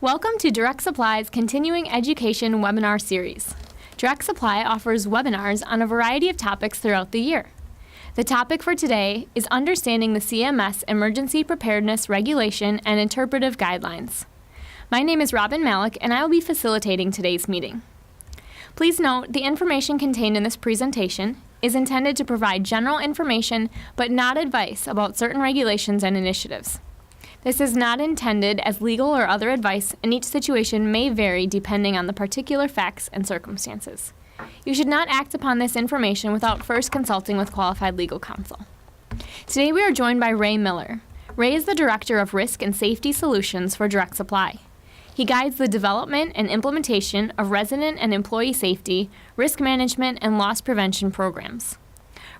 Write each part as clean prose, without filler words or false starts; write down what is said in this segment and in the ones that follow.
Welcome to Direct Supply's Continuing Education webinar series. Direct Supply offers webinars on a variety of topics throughout the year. The topic for today is Understanding the CMS Emergency Preparedness Regulation and Interpretive Guidelines. My name is Robin Malik, and I will be facilitating today's meeting. Please note, the information contained in this presentation is intended to provide general information but not advice about certain regulations and initiatives. This is not intended as legal or other advice, and each situation may vary depending on the particular facts and circumstances. You should not act upon this information without first consulting with qualified legal counsel. Today we are joined by Ray Miller. Ray is the Director of Risk and Safety Solutions for Direct Supply. He guides the development and implementation of resident and employee safety, risk management, and loss prevention programs.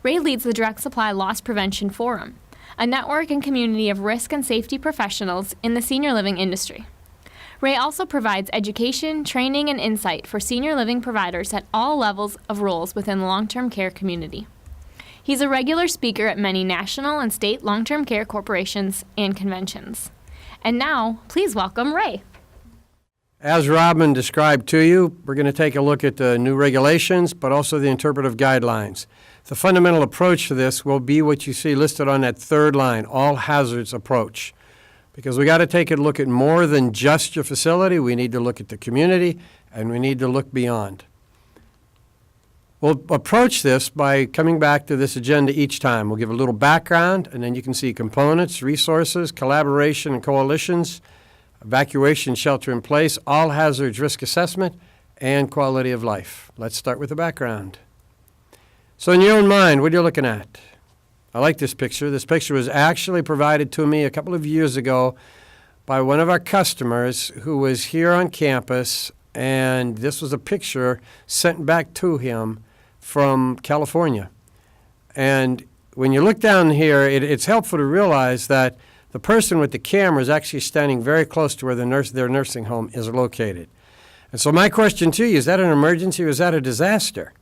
Ray leads the Direct Supply Loss Prevention Forum, a network and community of risk and safety professionals in the senior living industry. Ray also provides education, training, and insight for senior living providers at all levels of roles within the long-term care community. He's a regular speaker at many national and state long-term care corporations and conventions. And now, please welcome Ray. As Robin described to you, we're going to take a look at the new regulations, but also the interpretive guidelines. The fundamental approach to this will be what you see listed on that third line, all hazards approach. Because we got to take a look at more than just your facility. We need to look at the community, and we need to look beyond. We'll approach this by coming back to this agenda each time. We'll give a little background, and then you can see components, resources, collaboration and coalitions, evacuation, shelter in place, all hazards risk assessment, and quality of life. Let's start with the background. So in your own mind, what are you looking at? I like this picture. This picture was actually provided to me a couple of years ago by one of our customers who was here on campus, and this was a picture sent back to him from California. And when you look down here, it's helpful to realize that the person with the camera is actually standing very close to where their nursing home is located. And so my question to you, is that an emergency or is that a disaster?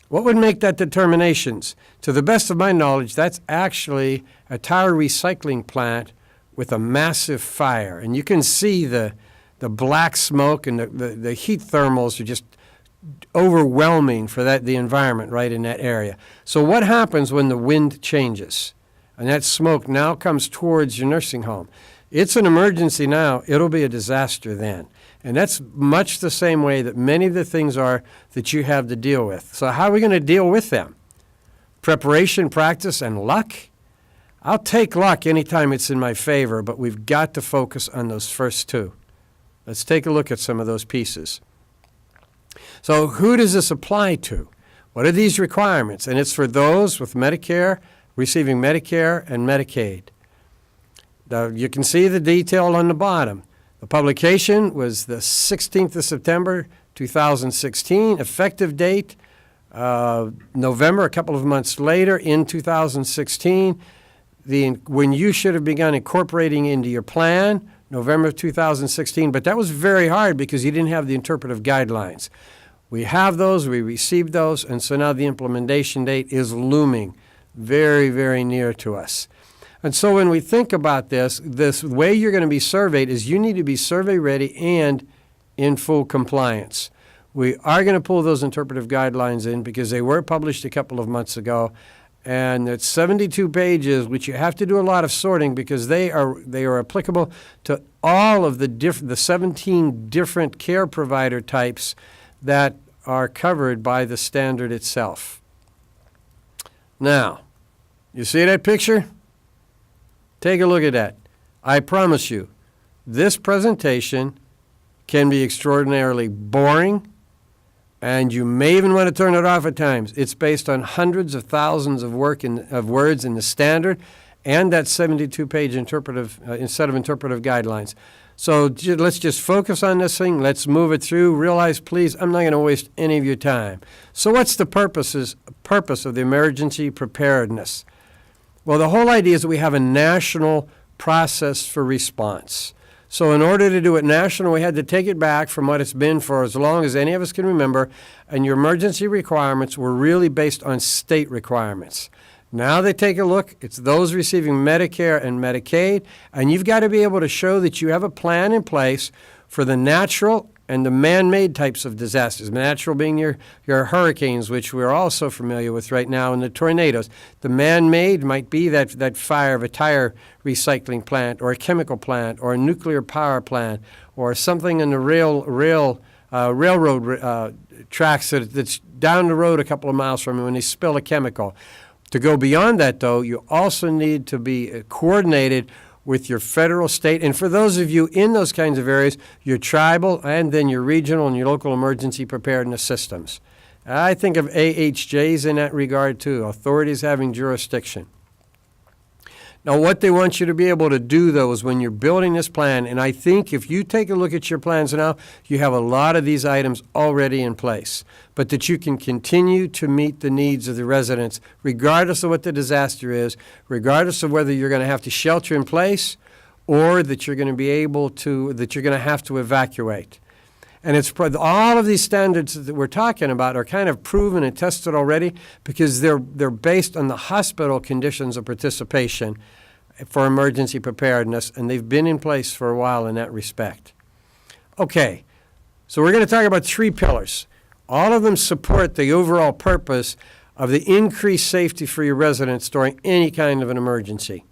What would make that determinations? To the best of my knowledge, that's actually a tire recycling plant with a massive fire. And you can see the black smoke, and the heat thermals are just overwhelming for the environment right in that area. So what happens when the wind changes and that smoke now comes towards your nursing home? It's an emergency now. It'll be a disaster then. And that's much the same way that many of the things are that you have to deal with. So how are we going to deal with them? Preparation, practice, and luck? I'll take luck anytime it's in my favor, but we've got to focus on those first two. Let's take a look at some of those pieces. So who does this apply to? What are these requirements? And it's for those with Medicare, receiving Medicare and Medicaid. Now, you can see the detail on the bottom. The publication was the 16th of September, 2016. Effective date, November, a couple of months later in 2016. When you should have begun incorporating into your plan, November of 2016. But that was very hard because you didn't have the interpretive guidelines. We have those, we received those, and so now the implementation date is looming very, very near to us. And so when we think about this way you're going to be surveyed is you need to be survey ready and in full compliance. We are going to pull those interpretive guidelines in because they were published a couple of months ago, and it's 72 pages, which you have to do a lot of sorting because they are applicable to all of the 17 different care provider types that are covered by the standard itself. Now, you see that picture? Take a look at that. I promise you, this presentation can be extraordinarily boring, and you may even want to turn it off at times. It's based on hundreds of thousands of words in the standard and that 72-page set of interpretive guidelines. So let's just focus on this thing. Let's move it through. Realize, please, I'm not going to waste any of your time. So what's the purpose of the emergency preparedness? Well, the whole idea is that we have a national process for response. So in order to do it national, we had to take it back from what it's been for as long as any of us can remember, and your emergency requirements were really based on state requirements. Now they take a look. It's those receiving Medicare and Medicaid, and you've got to be able to show that you have a plan in place for the natural and the man-made types of disasters. Natural being your hurricanes, which we're also familiar with right now, and the tornadoes. The man-made might be that fire of a tire recycling plant or a chemical plant or a nuclear power plant or something in the railroad tracks that's down the road a couple of miles from you when they spill a chemical. To go beyond that, though, you also need to be coordinated with your federal, state, and for those of you in those kinds of areas, your tribal and then your regional and your local emergency preparedness systems. I think of AHJs in that regard, too, authorities having jurisdiction. Now, what they want you to be able to do, though, is when you're building this plan, and I think if you take a look at your plans now, you have a lot of these items already in place, but that you can continue to meet the needs of the residents, regardless of what the disaster is, regardless of whether you're going to have to shelter in place or that you're going to be able to, that you're going to have to evacuate. And it's all of these standards that we're talking about are kind of proven and tested already because they're based on the hospital conditions of participation for emergency preparedness, and they've been in place for a while in that respect. Okay, so we're going to talk about 3 pillars. All of them support the overall purpose of the increased safety for your residents during any kind of an emergency.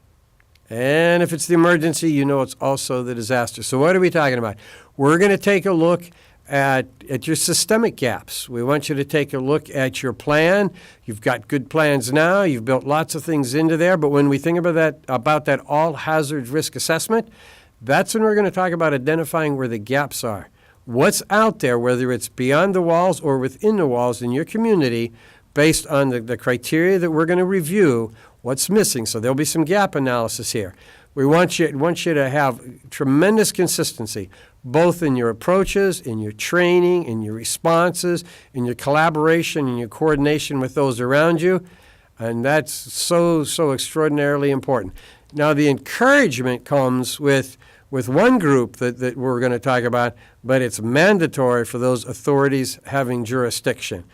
And if it's the emergency, you know it's also the disaster. So what are we talking about? We're going to take a look at your systemic gaps. We want you to take a look at your plan. You've got good plans now. You've built lots of things into there. But when we think about that all-hazard risk assessment, that's when we're going to talk about identifying where the gaps are. What's out there, whether it's beyond the walls or within the walls in your community, based on the criteria that we're going to review, what's missing. So there'll be some gap analysis here. We want you to have tremendous consistency, both in your approaches, in your training, in your responses, in your collaboration, in your coordination with those around you. And that's so extraordinarily important. Now, the encouragement comes with one group that we're going to talk about, but it's mandatory for those authorities having jurisdiction.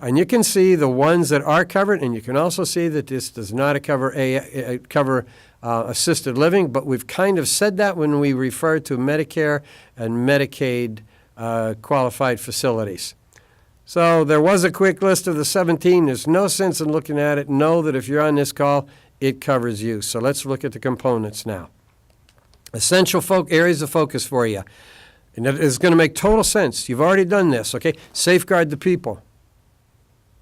And you can see the ones that are covered, and you can also see that this does not cover assisted living, but we've kind of said that when we refer to Medicare and Medicaid qualified facilities. So there was a quick list of the 17. There's no sense in looking at it. Know that if you're on this call, it covers you. So let's look at the components now. Essential areas of focus for you. And it is going to make total sense. You've already done this, okay? Safeguard the people.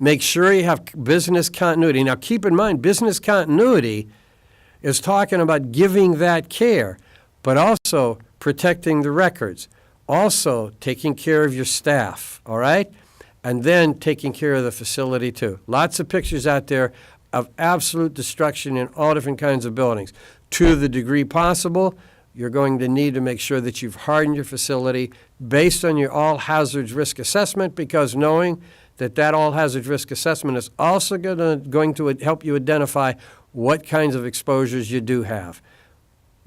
Make sure you have business continuity. Now, keep in mind, business continuity is talking about giving that care, but also protecting the records, also taking care of your staff, all right? And then taking care of the facility, too. Lots of pictures out there of absolute destruction in all different kinds of buildings. To the degree possible, you're going to need to make sure that you've hardened your facility based on your all-hazards risk assessment, because knowing that all-hazard risk assessment is also going to help you identify what kinds of exposures you do have.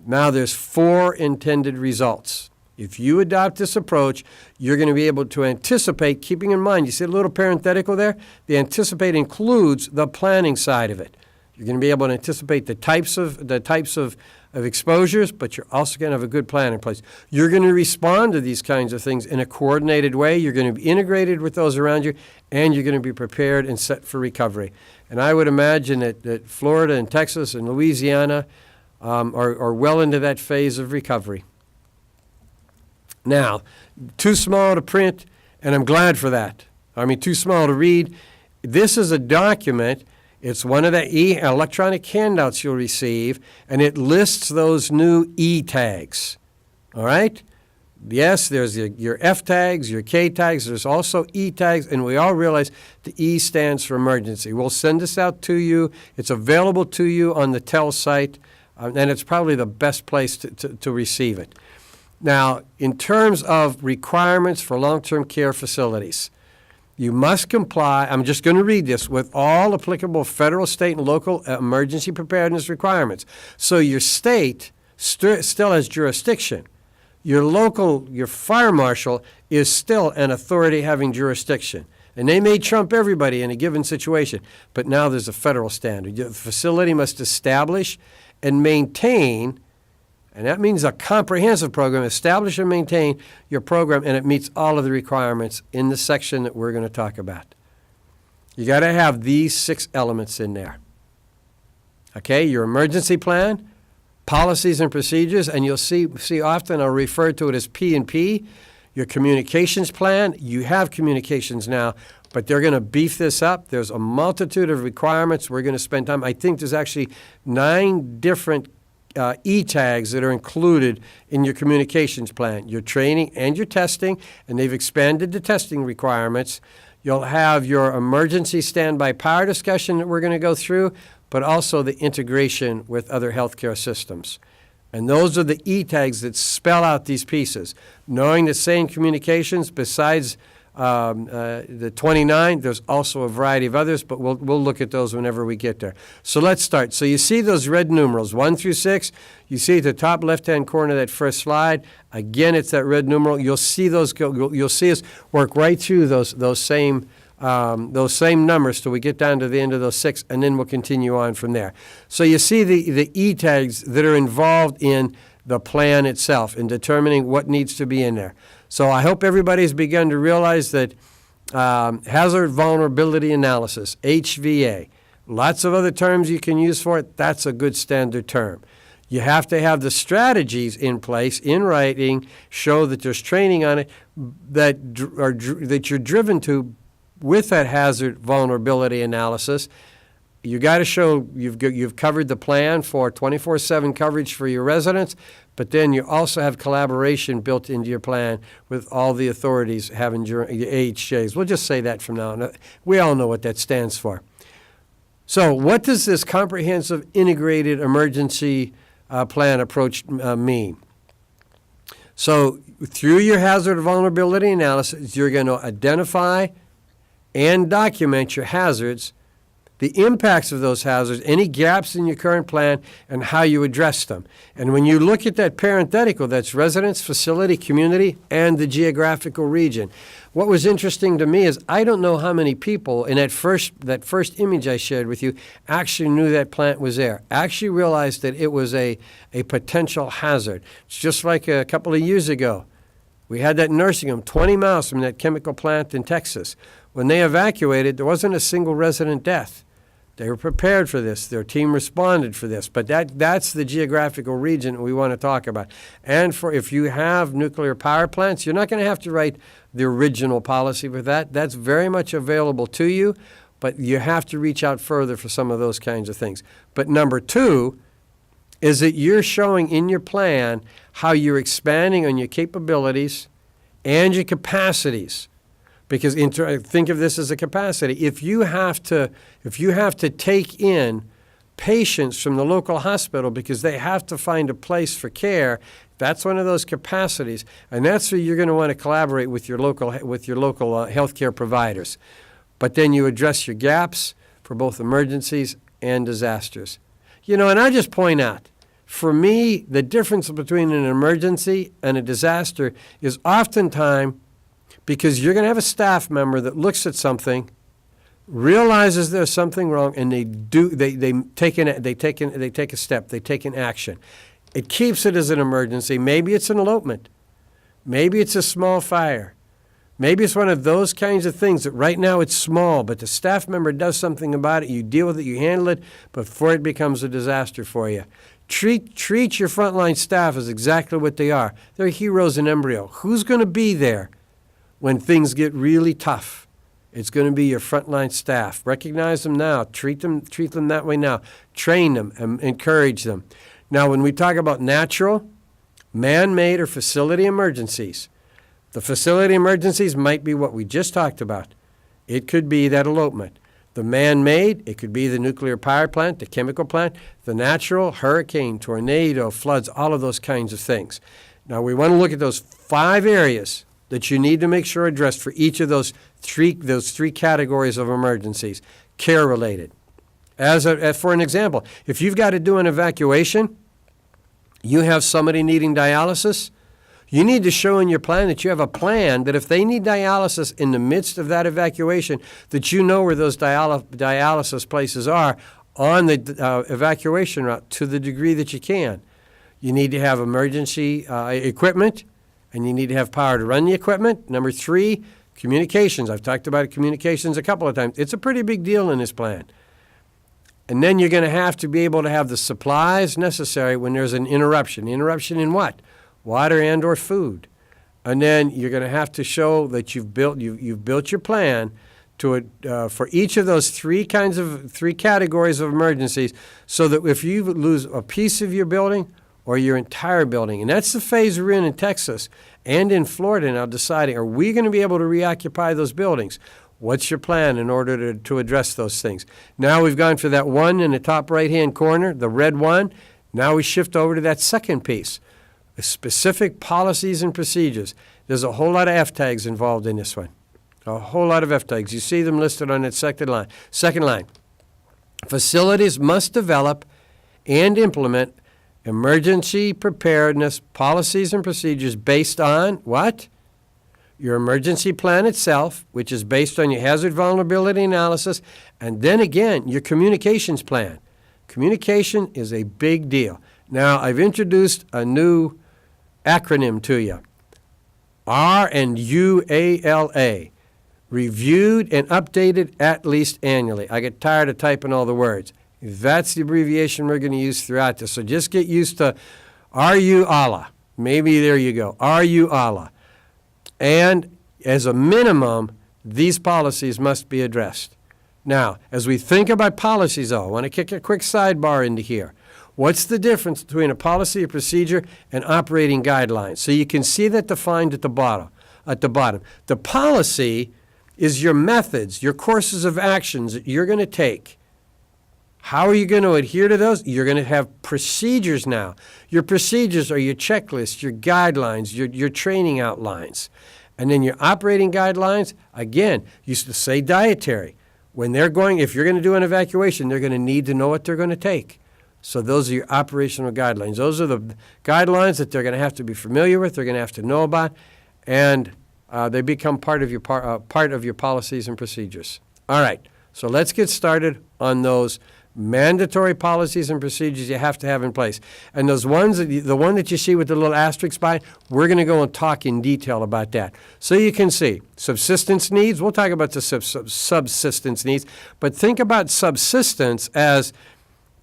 Now, there's 4 intended results. If you adopt this approach, you're going to be able to anticipate, keeping in mind, you see a little parenthetical there? The anticipate includes the planning side of it. You're going to be able to anticipate the types of exposures, but you're also going to have a good plan in place. You're going to respond to these kinds of things in a coordinated way. You're going to be integrated with those around you, and you're going to be prepared and set for recovery. And I would imagine that Florida and Texas and Louisiana are well into that phase of recovery. Now, too small to print, and I'm glad for that. I mean, too small to read. This is a document. It's one of the electronic handouts you'll receive, and it lists those new E tags. All right? Yes, there's your F tags, your K tags. There's also E tags, and we all realize the E stands for emergency. We'll send this out to you. It's available to you on the TELS site, and it's probably the best place to receive it. Now, in terms of requirements for long-term care facilities, you must comply, I'm just going to read this, with all applicable federal, state, and local emergency preparedness requirements. So your state still has jurisdiction. Your fire marshal is still an authority having jurisdiction. And they may trump everybody in a given situation, but now there's a federal standard. The facility must establish and maintain, and that means a comprehensive program, establish and maintain your program, and it meets all of the requirements in the section that we're going to talk about. You got to have these 6 elements in there. Okay, your emergency plan, policies and procedures, and you'll see often I'll refer to it as P&P. Your communications plan, you have communications now, but they're going to beef this up. There's a multitude of requirements. We're going to spend time. I think there's actually 9 different E-tags that are included in your communications plan, your training and your testing, and they've expanded the testing requirements. You'll have your emergency standby power discussion that we're going to go through, but also the integration with other healthcare systems. And those are the E-tags that spell out these pieces. Knowing the same communications besides the 29, there's also a variety of others, but we'll look at those whenever we get there. So let's start. So you see those red numerals, 1 through 6. You see at the top left-hand corner of that first slide. Again, it's that red numeral. You'll see those go. You'll see us work right through those same numbers till we get down to the end of those 6, and then we'll continue on from there. So you see the E-tags that are involved in the plan itself in determining what needs to be in there. So I hope everybody's begun to realize that hazard vulnerability analysis, HVA, lots of other terms you can use for it, that's a good standard term. You have to have the strategies in place, in writing, show that there's training on it, that you're driven to with that hazard vulnerability analysis. You got to show you've covered the plan for 24/7 coverage for your residents, but then you also have collaboration built into your plan with all the authorities having your AHJs. We'll just say that from now on. We all know what that stands for. So what does this comprehensive integrated emergency plan approach mean? So through your hazard vulnerability analysis, you're going to identify and document your hazards, the impacts of those hazards, any gaps in your current plan, and how you address them. And when you look at that parenthetical, that's residence, facility, community, and the geographical region. What was interesting to me is I don't know how many people in that first image I shared with you actually knew that plant was there, actually realized that it was a potential hazard. It's just like a couple of years ago. We had that nursing home 20 miles from that chemical plant in Texas. When they evacuated, there wasn't a single resident death. They were prepared for this. Their team responded for this. But that's the geographical region that we want to talk about. And if you have nuclear power plants, you're not going to have to write the original policy for that. That's very much available to you, but you have to reach out further for some of those kinds of things. But number 2 is that you're showing in your plan how you're expanding on your capabilities and your capacities. Because think of this as a capacity. If you have to take in patients from the local hospital because they have to find a place for care, that's one of those capacities, and that's where you're going to want to collaborate with your local healthcare providers. But then you address your gaps for both emergencies and disasters. And I just point out, for me, the difference between an emergency and a disaster is oftentimes because you're going to have a staff member that looks at something, realizes there's something wrong, and they take a step, they take an action. It keeps it as an emergency. Maybe it's an elopement. Maybe it's a small fire. Maybe it's one of those kinds of things that right now it's small, but the staff member does something about it, you deal with it, you handle it before it becomes a disaster for you. Treat your frontline staff as exactly what they are. They're heroes in embryo. Who's going to be there when things get really tough? It's going to be your frontline staff. Recognize them now. Treat them that way now. Train them and encourage them. Now, when we talk about natural, man-made, or facility emergencies, the facility emergencies might be what we just talked about. It could be that elopement. The man-made, it could be the nuclear power plant, the chemical plant. The natural, hurricane, tornado, floods, all of those kinds of things. Now, we want to look at those 5 areas that you need to make sure addressed for each of those three categories of emergencies, care-related. As for an example, if you've got to do an evacuation, you have somebody needing dialysis, You need to show in your plan that you have a plan that if they need dialysis in the midst of that evacuation, that you know where those dialysis places are on the evacuation route to the degree that you can. You need to have emergency equipment, and you need to have power to run the equipment. Number 3, communications. I've talked about communications a couple of times. It's a pretty big deal in this plan. And then you're going to have to be able to have the supplies necessary when there's an interruption. Interruption in what? Water and or food. And then you're going to have to show that you've built your plan to for each of those three categories of emergencies, so that if you lose a piece of your building or your entire building, and that's the phase we're in Texas and in Florida now, deciding, are we going to be able to reoccupy those buildings? What's your plan in order to address those things? Now we've gone for that one in the top right-hand corner, the red one. Now we shift over to that second piece, the specific policies and procedures. There's a whole lot of F tags involved in this one. A whole lot of F tags. You see them listed on that second line. Second line, facilities must develop and implement emergency preparedness policies and procedures based on what? Your emergency plan itself, which is based on your hazard vulnerability analysis, and then again, your communications plan. Communication is a big deal. Now, I've introduced a new acronym to you. RUALA, reviewed and updated at least annually. I get tired of typing all the words. That's the abbreviation we're going to use throughout this. So just get used to RUALA. Maybe there you go, RUALA. And as a minimum, these policies must be addressed. Now, as we think about policies, though, I want to kick a quick sidebar into here. What's the difference between a policy, a procedure, and operating guidelines? So you can see that defined at the bottom. The policy is your methods, your courses of actions that you're going to take. How are you going to adhere to those? You're going to have procedures now. Your procedures are your checklists, your guidelines, your training outlines. And then your operating guidelines, again, used to say dietary. When they're going, if you're going to do an evacuation, they're going to need to know what they're going to take. So those are your operational guidelines. Those are the guidelines that they're going to have to be familiar with, they're going to have to know about, and they become part of your policies and procedures. All right, so let's get started on those mandatory policies and procedures you have to have in place. And those ones, the one that you see with the little asterisk by, we're going to go and talk in detail about that. So you can see subsistence needs. We'll talk about the subsistence needs, but think about subsistence as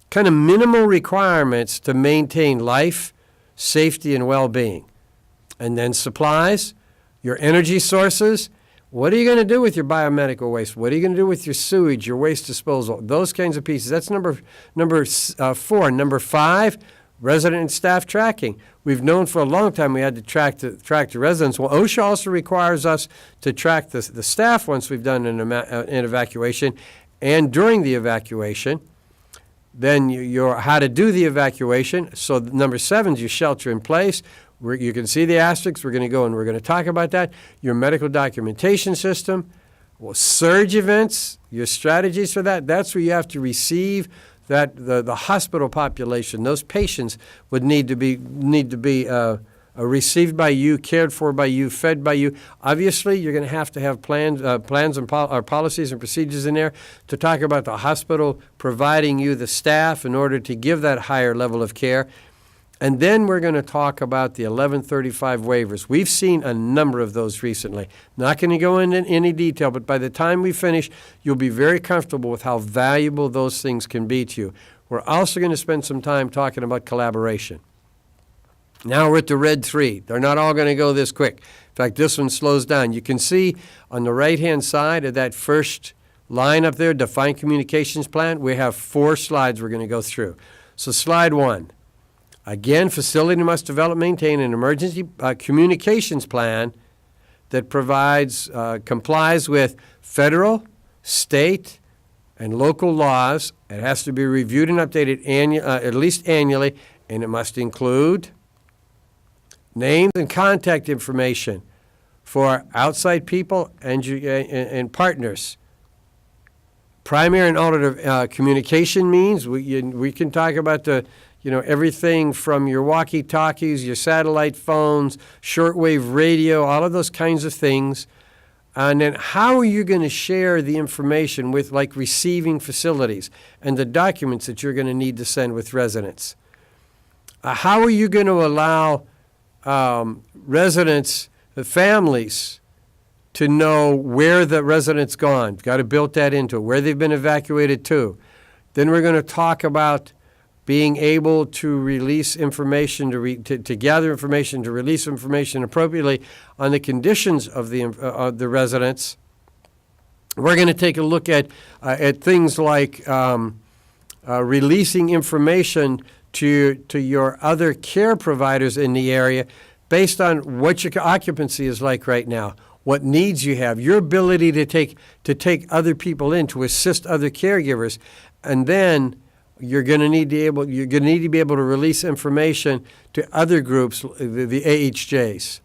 kind of minimal requirements to maintain life, safety, and well-being. And then supplies, your energy sources. What are you going to do with your biomedical waste? What are you going to do with your sewage, your waste disposal? Those kinds of pieces. That's number 4. Number 5, resident and staff tracking. We've known for a long time we had to track the residents. Well, OSHA also requires us to track the staff once we've done an evacuation and during the evacuation. Then how to do the evacuation. So number 7 is your shelter in place. You can see the asterisks. We're going to go and we're going to talk about that. Your medical documentation system. Well, surge events, your strategies for that. That's where you have to receive that the hospital population. Those patients would need to be received by you, cared for by you, fed by you. Obviously, you're going to have plans and policies and procedures in there to talk about the hospital providing you the staff in order to give that higher level of care. And then we're going to talk about the 1135 waivers. We've seen a number of those recently. Not going to go into any detail, but by the time we finish, you'll be very comfortable with how valuable those things can be to you. We're also going to spend some time talking about collaboration. Now we're at the red 3. They're not all going to go this quick. In fact, this one slows down. You can see on the right-hand side of that first line up there, Defined Communications Plan, we have 4 slides we're going to go through. So slide 1. Again, facility must develop, maintain an emergency communications plan that complies with federal, state, and local laws. It has to be reviewed and updated at least annually, and it must include names and contact information for outside people and partners. Primary and alternative communication means we can talk about the everything from your walkie-talkies, your satellite phones, shortwave radio, all of those kinds of things. And then how are you going to share the information with, like, receiving facilities and the documents that you're going to need to send with residents? How are you going to allow residents, the families, to know where the resident's gone? Got to build that into it, where they've been evacuated to. Then we're going to talk about being able to release information, to gather information, to release information appropriately on the conditions of the residents. We're going to take a look at things like releasing information to your other care providers in the area based on what your occupancy is like right now, what needs you have, your ability to take other people in, to assist other caregivers, and then you're going to need to be able to release information to other groups, the AHJs.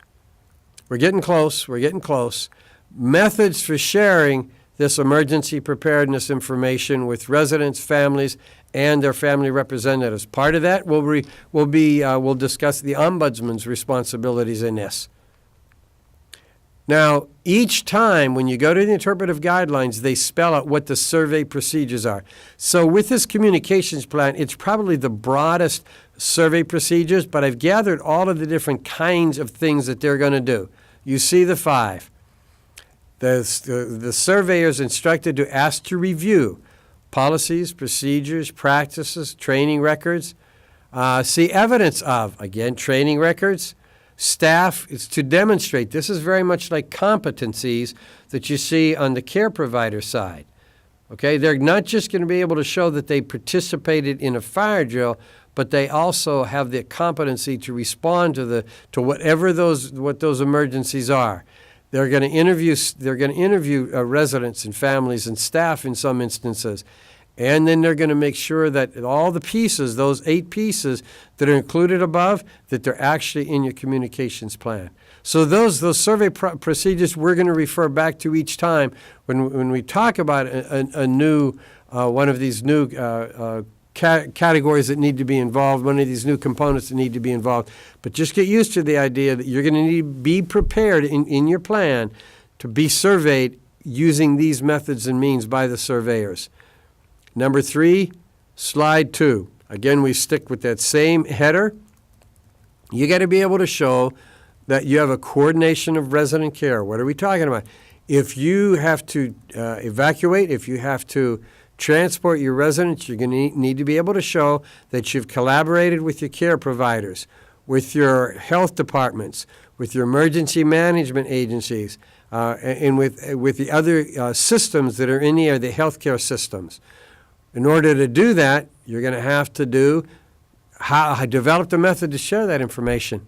We're getting close. Methods for sharing this emergency preparedness information with residents, families, and their family representatives. Part of that we'll discuss the ombudsman's responsibilities in this. Now, each time when you go to the interpretive guidelines, they spell out what the survey procedures are. So with this communications plan, it's probably the broadest survey procedures, but I've gathered all of the different kinds of things that they're going to do. You see the 5. The surveyor is instructed to ask to review policies, procedures, practices, training records, see evidence of, again, training records. Staff is to demonstrate. This is very much like competencies that you see on the care provider side. Okay, they're not just going to be able to show that they participated in a fire drill, but they also have the competency to respond to whatever those emergencies are. They're going to interview residents and families and staff in some instances. And then they're going to make sure that all the pieces, those 8 pieces that are included above, that they're actually in your communications plan. So those survey procedures we're going to refer back to each time when we talk about a new one of these new categories that need to be involved, one of these new components that need to be involved. But just get used to the idea that you're going to need to be prepared in your plan to be surveyed using these methods and means by the surveyors. Number 3, slide 2. Again, we stick with that same header. You got to be able to show that you have a coordination of resident care. What are we talking about? If you have to evacuate, if you have to transport your residents, you're going to need to be able to show that you've collaborated with your care providers, with your health departments, with your emergency management agencies, and with the other systems that are in the healthcare systems. In order to do that, you're going to have to develop the method to share that information.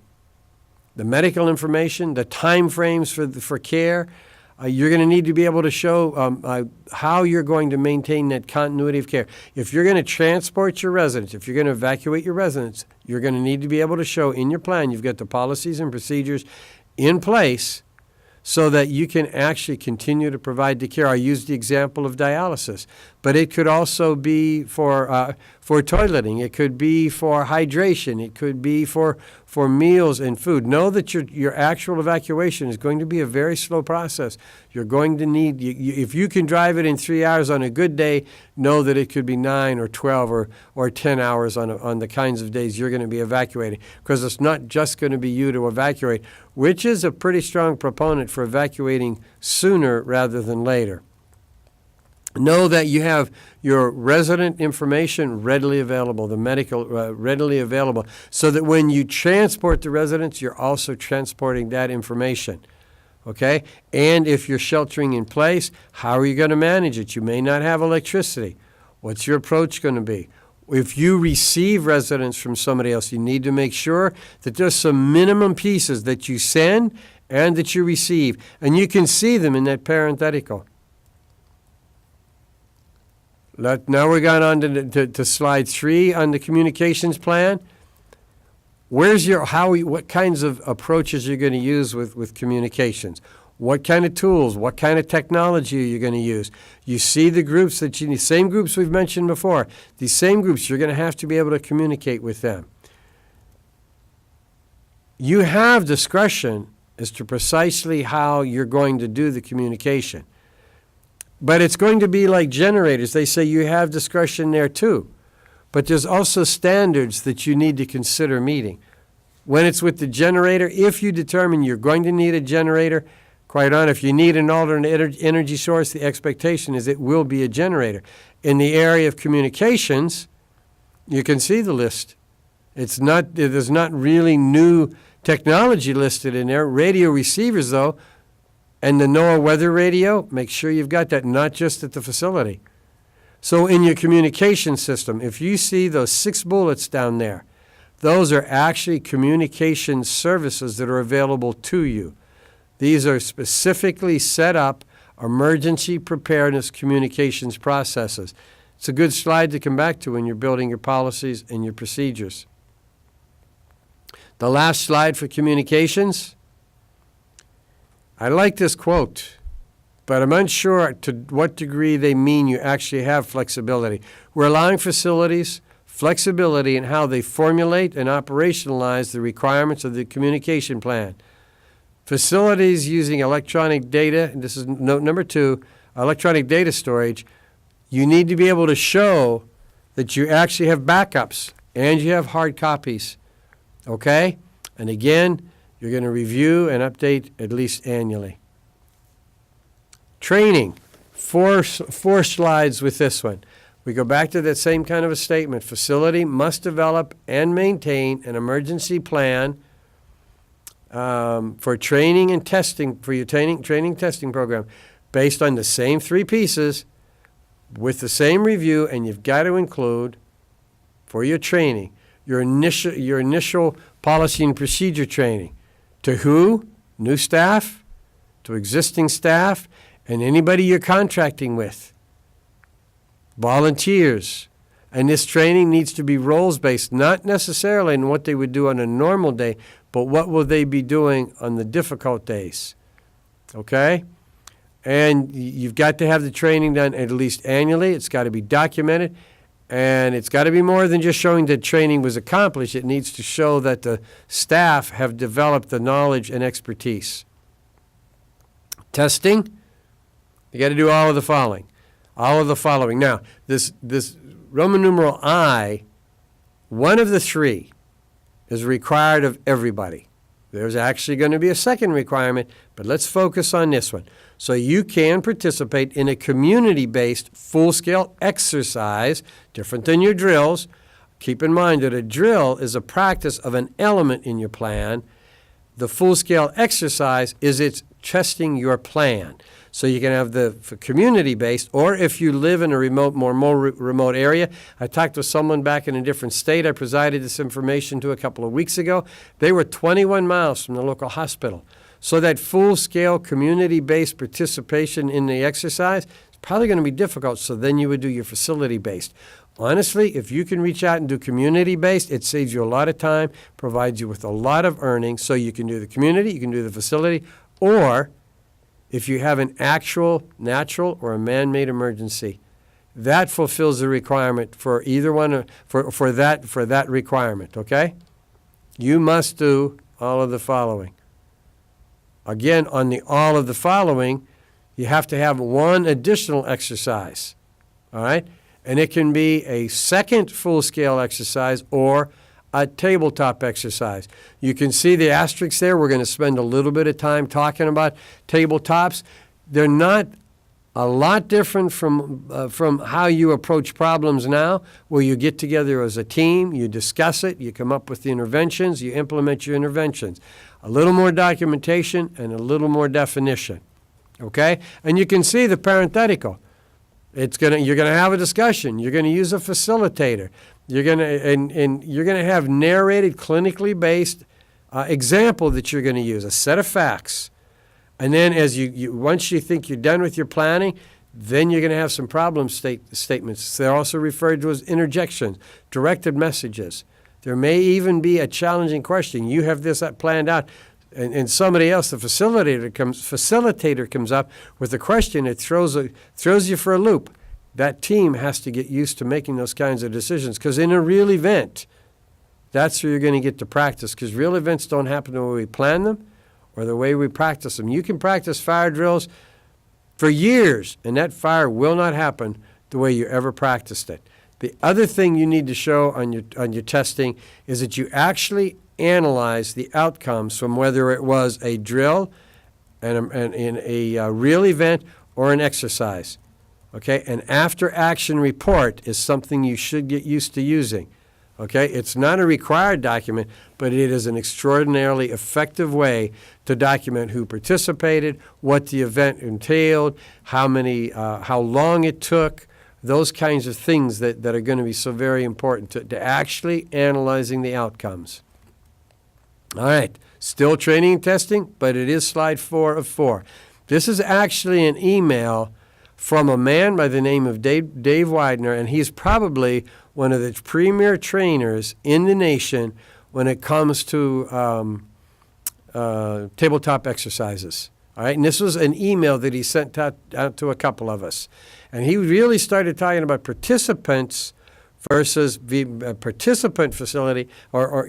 The medical information, the time frames for care. You're going to need to be able to show how you're going to maintain that continuity of care. If you're going to transport your residents, if you're going to evacuate your residents, you're going to need to be able to show in your plan you've got the policies and procedures in place so that you can actually continue to provide the care. I used the example of dialysis, but it could also be for toileting. It could be for hydration. It could be for meals and food. Know that your actual evacuation is going to be a very slow process. You're going to need, if you can drive it in 3 hours on a good day, know that it could be 9 or 12 or 10 hours on the kinds of days you're going to be evacuating, because it's not just going to be you to evacuate, which is a pretty strong proponent for evacuating sooner rather than later. Know that you have your resident information readily available, the medical readily available, so that when you transport the residents, you're also transporting that information. Okay? And if you're sheltering in place, how are you going to manage it? You may not have electricity. What's your approach going to be? If you receive residents from somebody else, you need to make sure that there's some minimum pieces that you send and that you receive. And you can see them in that parenthetical. Now we're going on to slide 3 on the communications plan. What kinds of approaches you're going to use with communications? What kind of tools, what kind of technology are you going to use? You see the groups that you need, same groups we've mentioned before. These same groups, you're going to have to be able to communicate with them. You have discretion as to precisely how you're going to do the communication. But it's going to be like generators. They say you have discretion there too. But there's also standards that you need to consider meeting. When it's with the generator, if you determine you're going to need a generator, quite on, if you need an alternate energy source, the expectation is it will be a generator. In the area of communications, you can see the list. There's not really new technology listed in there. Radio receivers, though, and the NOAA weather radio, make sure you've got that, not just at the facility. So in your communication system, if you see those 6 bullets down there, those are actually communication services that are available to you. These are specifically set up emergency preparedness communications processes. It's a good slide to come back to when you're building your policies and your procedures. The last slide for communications. I like this quote, but I'm unsure to what degree they mean you actually have flexibility. We're allowing facilities flexibility in how they formulate and operationalize the requirements of the communication plan. Facilities using electronic data, and this is note number 2, electronic data storage, you need to be able to show that you actually have backups and you have hard copies, okay? And again, you're going to review and update at least annually. Training, four slides with this one. We go back to that same kind of a statement. Facility must develop and maintain an emergency plan for training and testing, for your training testing program, based on the same 3 pieces with the same review, and you've got to include, for your training, your initial policy and procedure training. To who? New staff, to existing staff, and anybody you're contracting with. Volunteers. And this training needs to be roles-based, not necessarily in what they would do on a normal day, but what will they be doing on the difficult days. Okay? And you've got to have the training done at least annually. It's got to be documented. And it's got to be more than just showing that training was accomplished. It needs to show that the staff have developed the knowledge and expertise. Testing, you got to do all of the following. All of the following. Now, this Roman numeral I, one of the 3 is required of everybody. There's actually going to be a second requirement, but let's focus on this one. So you can participate in a community-based full-scale exercise, different than your drills. Keep in mind that a drill is a practice of an element in your plan. The full-scale exercise is it's testing your plan. So you can have the community-based, or if you live in a more remote area. I talked with someone back in a different state. I presented this information to a couple of weeks ago. They were 21 miles from the local hospital. So that full-scale community-based participation in the exercise is probably going to be difficult, so then you would do your facility-based. Honestly, if you can reach out and do community-based, it saves you a lot of time, provides you with a lot of earnings, so you can do the community, you can do the facility, or if you have an actual natural or a man-made emergency, that fulfills the requirement for either one, for that requirement, okay? You must do all of the following. Again, on the all of the following, you have to have one additional exercise, all right? And it can be a second full-scale exercise or a tabletop exercise. You can see the asterisks there. We're going to spend a little bit of time talking about tabletops. They're not a lot different from how you approach problems now, where you get together as a team, you discuss it, you come up with the interventions, you implement your interventions. A little more documentation and a little more definition, okay? And you can see the parenthetical. You're going to have a discussion. You're going to use a facilitator. You're going to have narrated, clinically based example that you're going to use, a set of facts. And then as once you think you're done with your planning, then you're going to have some problem statements. They're also referred to as interjections, directed messages. There may even be a challenging question. You have this planned out. and somebody else, the facilitator comes up with a question, it throws you for a loop. That team has to get used to making those kinds of decisions, because in a real event, that's where you're going to get to practice, because real events don't happen the way we plan them or the way we practice them. You can practice fire drills for years, and that fire will not happen the way you ever practiced it. The other thing you need to show on your testing is that you actually analyze the outcomes from whether it was a drill and in a real event or an exercise. Okay, an after-action report is something you should get used to using. Okay, it's not a required document, but it is an extraordinarily effective way to document who participated, what the event entailed, how long it took, those kinds of things that are going to be so very important to actually analyzing the outcomes. All right, still training and testing, but it is slide 4 of 4. This is actually an email from a man by the name of Dave Widener, and he's probably one of the premier trainers in the nation when it comes to tabletop exercises. All right, and this was an email that he sent out to a couple of us. And he really started talking about participants versus the participant facility or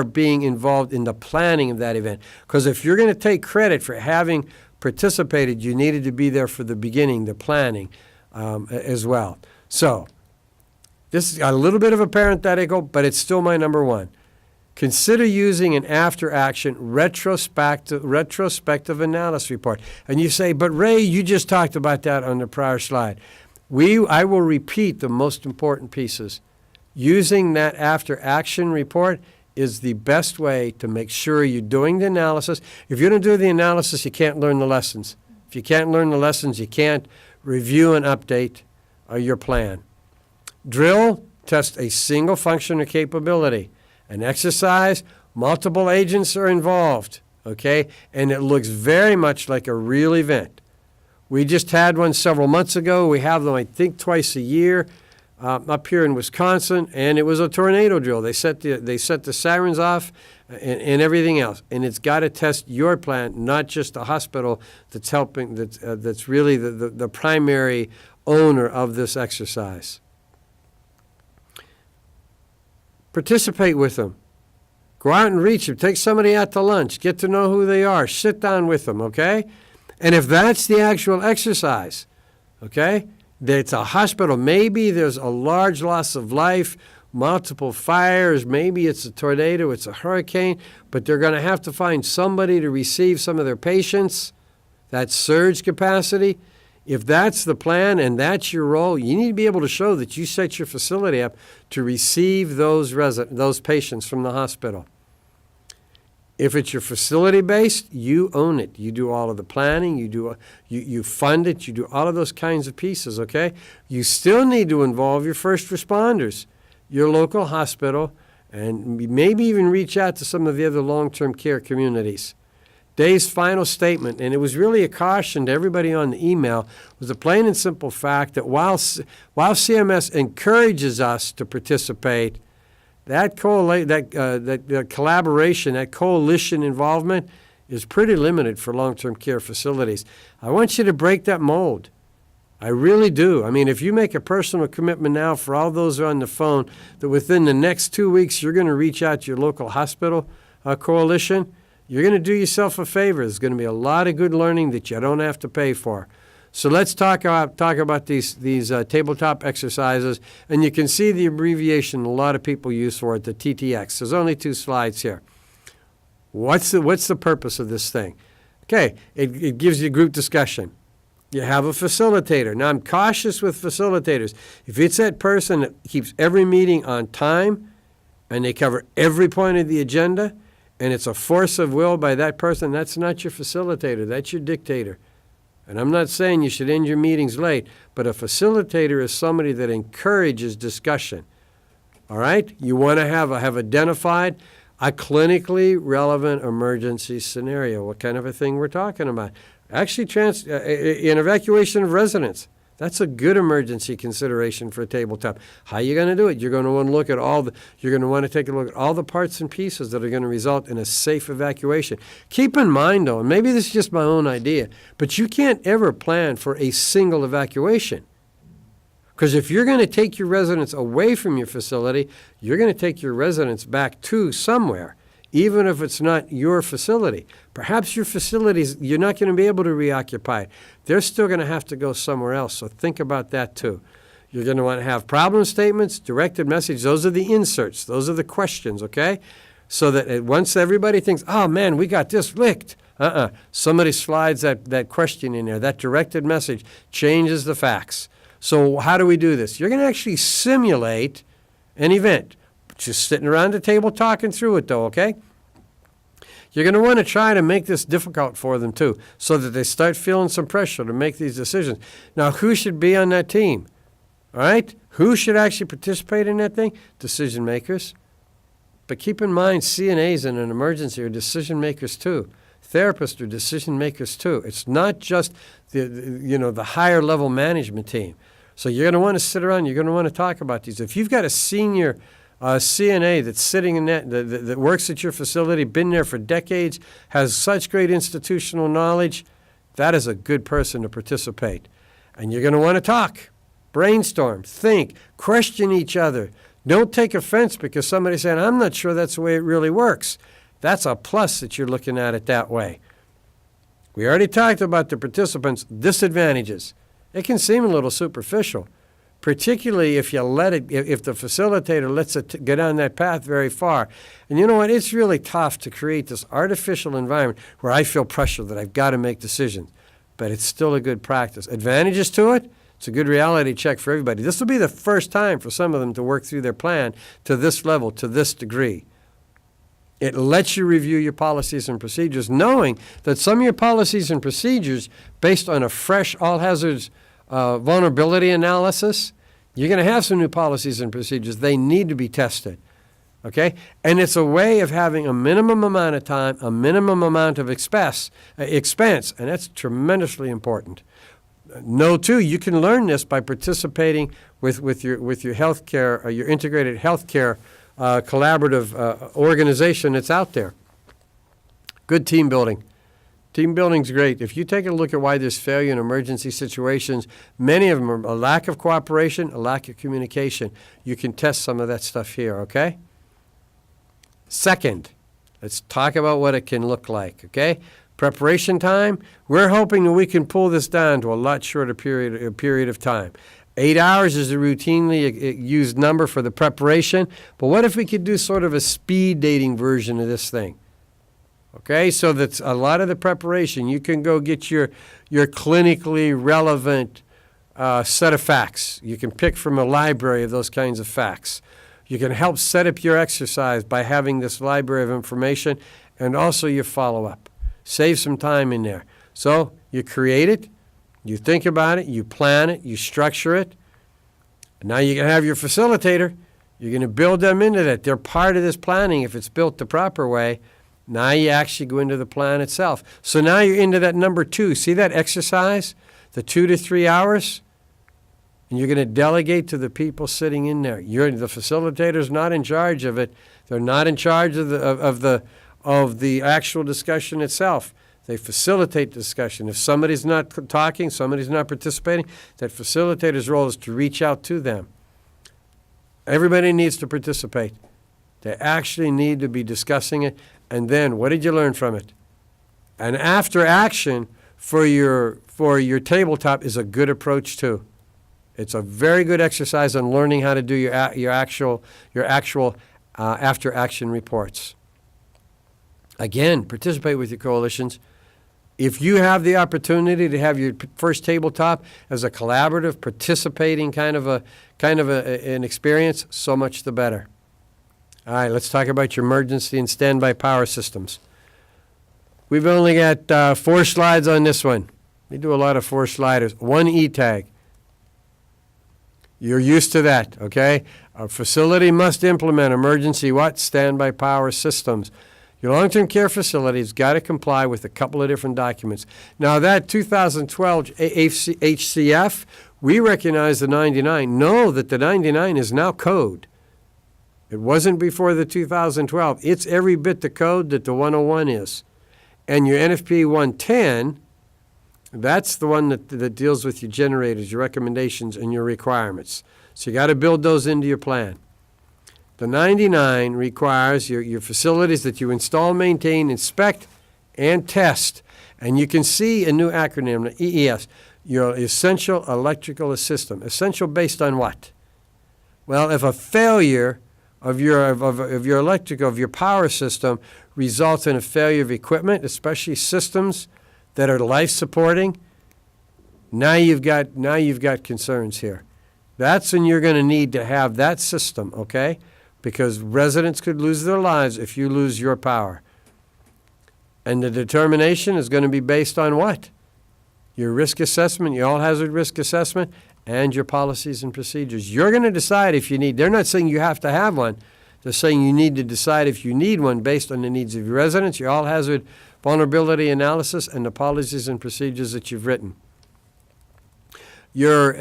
being involved in the planning of that event. Because if you're going to take credit for having participated, you needed to be there for the beginning, the planning as well. So this is a little bit of a parenthetical, but it's still my number one. Consider using an after-action retrospective analysis report. And you say, but Ray, you just talked about that on the prior slide. I will repeat the most important pieces. Using that after-action report is the best way to make sure you're doing the analysis. If you don't do the analysis, you can't learn the lessons. If you can't learn the lessons, you can't review and update your plan. Drill, test a single function or capability. An exercise, multiple agents are involved, okay? And it looks very much like a real event. We just had one several months ago. We have them, I think, twice a year up here in Wisconsin, and it was a tornado drill. They set the sirens off and everything else. And it's got to test your plant, not just the hospital that's helping, that's really the primary owner of this exercise. Participate with them. Go out and reach them. Take somebody out to lunch. Get to know who they are. Sit down with them, okay? And if that's the actual exercise, okay, that it's a hospital, maybe there's a large loss of life, multiple fires, maybe it's a tornado, it's a hurricane, but they're going to have to find somebody to receive some of their patients, that surge capacity. If that's the plan and that's your role, you need to be able to show that you set your facility up to receive those patients from the hospital. If it's your facility-based, you own it. You do all of the planning, you fund it, you do all of those kinds of pieces, okay? You still need to involve your first responders, your local hospital, and maybe even reach out to some of the other long-term care communities. Dave's final statement, and it was really a caution to everybody on the email, was the plain and simple fact that while CMS encourages us to participate, that collaboration, that coalition involvement is pretty limited for long-term care facilities. I want you to break that mold. I really do. I mean, if you make a personal commitment now for all those who are on the phone that within the next 2 weeks you're going to reach out to your local hospital coalition, you're going to do yourself a favor. There's going to be a lot of good learning that you don't have to pay for. So let's talk about these tabletop exercises, and you can see the abbreviation a lot of people use for it, the TTX. There's only 2 slides here. What's the purpose of this thing? Okay, it gives you group discussion. You have a facilitator. Now, I'm cautious with facilitators. If it's that person that keeps every meeting on time and they cover every point of the agenda, and it's a force of will by that person, that's not your facilitator. That's your dictator. And I'm not saying you should end your meetings late, but a facilitator is somebody that encourages discussion. All right? You want to have identified a clinically relevant emergency scenario. What kind of a thing we're talking about? Actually, in evacuation of residents. That's a good emergency consideration for a tabletop. How are you going to do it? You're going to want to look at you're going to want to take a look at all the parts and pieces that are going to result in a safe evacuation. Keep in mind, though, and maybe this is just my own idea, but you can't ever plan for a single evacuation. Because if you're going to take your residents away from your facility, you're going to take your residents back to somewhere, even if it's not your facility. Perhaps your facilities, you're not going to be able to reoccupy. They're still going to have to go somewhere else, so think about that too. You're going to want to have problem statements, directed message. Those are the inserts. Those are the questions, okay? So that once everybody thinks, oh, man, we got this licked. Somebody slides that question in there. That directed message changes the facts. So how do we do this? You're going to actually simulate an event. Just sitting around the table talking through it, though, okay? You're going to want to try to make this difficult for them, too, so that they start feeling some pressure to make these decisions. Now, who should be on that team? All right? Who should actually participate in that thing? Decision makers. But keep in mind, CNAs in an emergency are decision makers, too. Therapists are decision makers, too. It's not just the higher level management team. So you're going to want to sit around. You're going to want to talk about these. If you've got a senior CNA that's sitting in that works at your facility, been there for decades, has such great institutional knowledge, that is a good person to participate. And you're going to want to talk, brainstorm, think, question each other. Don't take offense because somebody's saying, I'm not sure that's the way it really works. That's a plus that you're looking at it that way. We already talked about the participants' disadvantages. It can seem a little superficial, particularly if if the facilitator lets it go down that path very far. And you know what? It's really tough to create this artificial environment where I feel pressure that I've got to make decisions. But it's still a good practice. Advantages to it? It's a good reality check for everybody. This will be the first time for some of them to work through their plan to this level, to this degree. It lets you review your policies and procedures, knowing that some of your policies and procedures, based on a fresh all hazards vulnerability analysis, you're going to have some new policies and procedures. They need to be tested, okay? And it's a way of having a minimum amount of time, a minimum amount of expense, and that's tremendously important. No, too, you can learn this by participating with your healthcare, your integrated healthcare collaborative organization that's out there. Good team building. Team building's great. If you take a look at why there's failure in emergency situations, many of them are a lack of cooperation, a lack of communication. You can test some of that stuff here, okay? Second, let's talk about what it can look like, okay? Preparation time, we're hoping that we can pull this down to a lot shorter period of time. 8 hours is a routinely used number for the preparation, but what if we could do sort of a speed dating version of this thing? Okay, so that's a lot of the preparation. You can go get your clinically relevant set of facts. You can pick from a library of those kinds of facts. You can help set up your exercise by having this library of information and also your follow-up. Save some time in there. So you create it, you think about it, you plan it, you structure it. Now you can have your facilitator. You're going to build them into that. They're part of this planning if it's built the proper way. Now you actually go into the plan itself. So now you're into that number 2. See that exercise? The 2 to 3 hours? And you're going to delegate to the people sitting in there. The facilitator's not in charge of it. They're not in charge of the actual discussion itself. They facilitate the discussion. If somebody's not talking, somebody's not participating, that facilitator's role is to reach out to them. Everybody needs to participate. They actually need to be discussing it. And then, what did you learn from it? And after action for your tabletop is a good approach too. It's a very good exercise on learning how to do your actual after action reports. Again, participate with your coalitions. If you have the opportunity to have your first tabletop as a collaborative, participating kind of an experience, so much the better. All right, let's talk about your emergency and standby power systems. We've only got 4 slides on this one. We do a lot of 4 sliders. 1 E-tag. You're used to that, okay? A facility must implement emergency standby power systems. Your long-term care facility's got to comply with a couple of different documents. Now, that 2012 HCF We recognize the 99. Know that the 99 is now code. It wasn't before the 2012. It's every bit the code that the 101 is. And your NFPA 110, that's the one that deals with your generators, your recommendations, and your requirements. So you got to build those into your plan. The 99 requires your facilities that you install, maintain, inspect, and test. And you can see a new acronym, the EES, your Essential Electrical System. Essential based on what? Well, if a failure of your power system results in a failure of equipment, especially systems that are life-supporting, now you've got concerns here. That's when you're going to need to have that system, okay? Because residents could lose their lives if you lose your power. And the determination is going to be based on what? Your risk assessment, your all-hazard risk assessment, and your policies and procedures. You're going to decide if you need. They're not saying you have to have one. They're saying you need to decide if you need one based on the needs of your residents, your all-hazard vulnerability analysis, and the policies and procedures that you've written. Your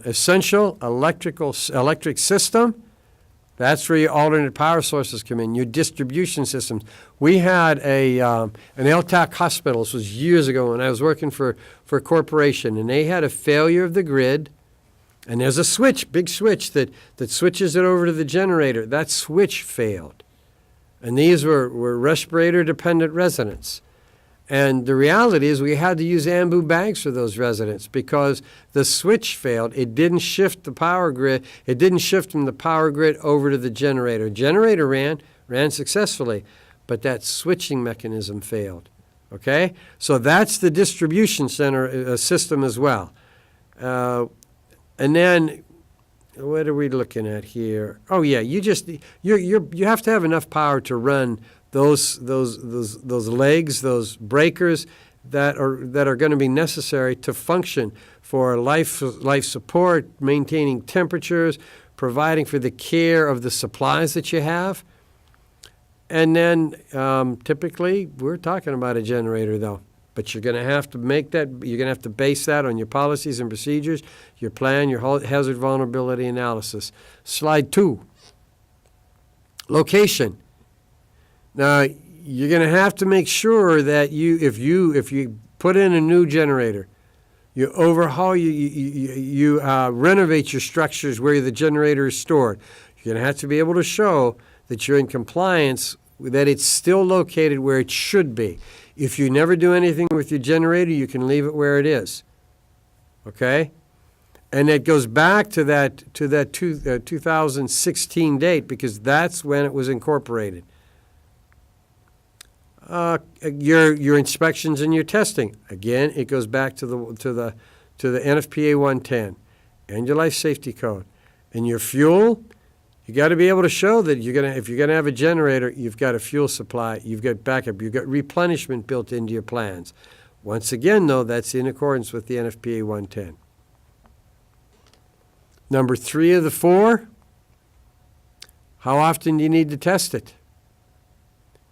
essential electric system, that's where your alternate power sources come in. Your distribution systems. We had an LTAC hospital. This was years ago when I was working for a corporation, and they had a failure of the grid. And there's a switch, big switch, that switches it over to the generator. That switch failed. And these were respirator-dependent residents. And the reality is we had to use ambu bags for those residents because the switch failed. It didn't shift the power grid. It didn't shift from the power grid over to the generator. Generator ran successfully, but that switching mechanism failed. Okay? So that's the distribution center system as well. And then, what are we looking at here? Oh yeah, you have to have enough power to run those legs, those breakers that are going to be necessary to function for life support, maintaining temperatures, providing for the care of the supplies that you have. And then typically we're talking about a generator though. But you're going to have to make that, you're going to have to base that on your policies and procedures, your plan, your hazard vulnerability analysis. Slide 2. Location. Now, you're going to have to make sure that if you put in a new generator, you overhaul, you renovate your structures where the generator is stored. You're going to have to be able to show that you're in compliance, that it's still located where it should be. If you never do anything with your generator, you can leave it where it is. Okay? And it goes back to that 2016 date because that's when it was incorporated. Your inspections and your testing. Again, it goes back to the NFPA 110 and your life safety code. And your fuel, you got to be able to show that if you're gonna have a generator, you've got a fuel supply, you've got backup, you've got replenishment built into your plans. Once again, though, that's in accordance with the NFPA 110. Number 3 of the 4, how often do you need to test it?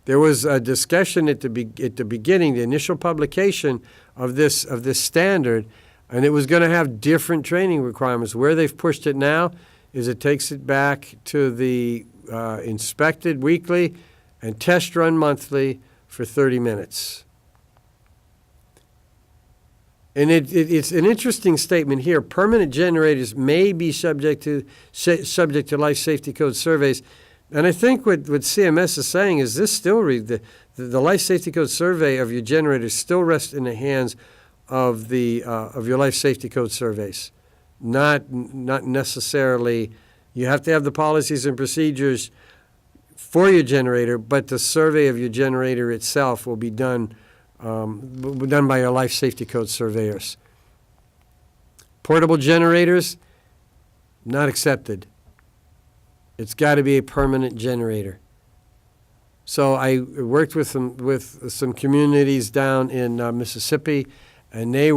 There was a discussion at the beginning, the initial publication of this standard, and it was going to have different training requirements. Where they've pushed it now is it takes it back to the inspected weekly and test run monthly for 30 minutes. And it's an interesting statement here. Permanent generators may be subject to life safety code surveys. And I think what CMS is saying is this still the life safety code survey of your generators still rests in the hands of your life safety code surveys. Not necessarily, you have to have the policies and procedures for your generator, but the survey of your generator itself will be done by your life safety code surveyors. Portable generators, not accepted. It's got to be a permanent generator. So I worked with some communities down in Mississippi, and they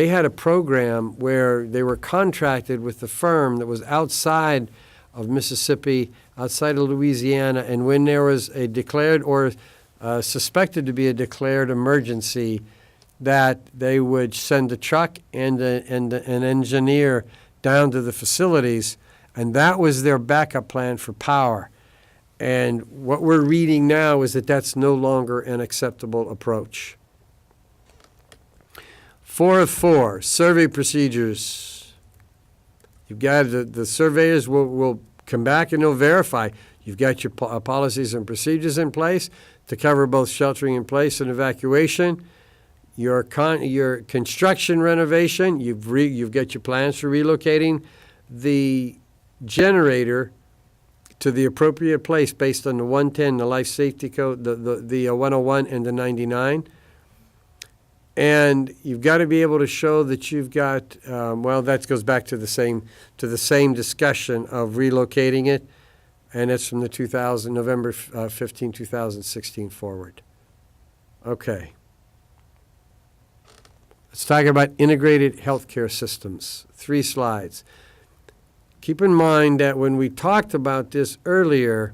had a program where they were contracted with the firm that was outside of Mississippi, outside of Louisiana, and when there was a declared or suspected to be a declared emergency, that they would send a truck and an engineer down to the facilities, and that was their backup plan for power. And what we're reading now is that that's no longer an acceptable approach. 4 of 4, survey procedures. You've got the surveyors will come back and they'll verify. You've got your policies and procedures in place to cover both sheltering in place and evacuation. Your construction renovation, you've got your plans for relocating the generator to the appropriate place based on the 110, the life safety code, the 101 and the 99. And you've got to be able to show that you've got, that goes back to the same discussion of relocating it, and it's from the November 15, 2016 forward. Okay. Let's talk about integrated healthcare systems. 3 slides. Keep in mind that when we talked about this earlier,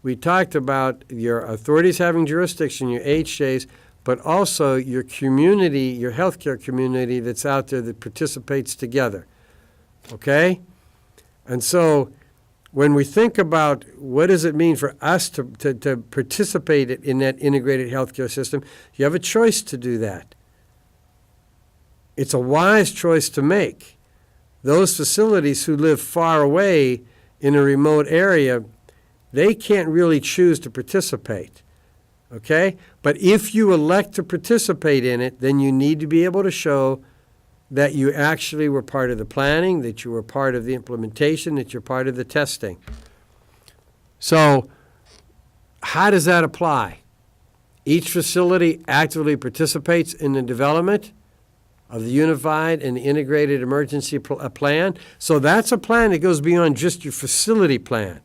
we talked about your authorities having jurisdiction, your HJs, but also your community, your healthcare community that's out there that participates together. Okay? And so when we think about what does it mean for us to participate in that integrated healthcare system, you have a choice to do that. It's a wise choice to make. Those facilities who live far away in a remote area, they can't really choose to participate. Okay? But if you elect to participate in it, then you need to be able to show that you actually were part of the planning, that you were part of the implementation, that you're part of the testing. So how does that apply? Each facility actively participates in the development of the unified and the integrated emergency plan. So that's a plan that goes beyond just your facility plan.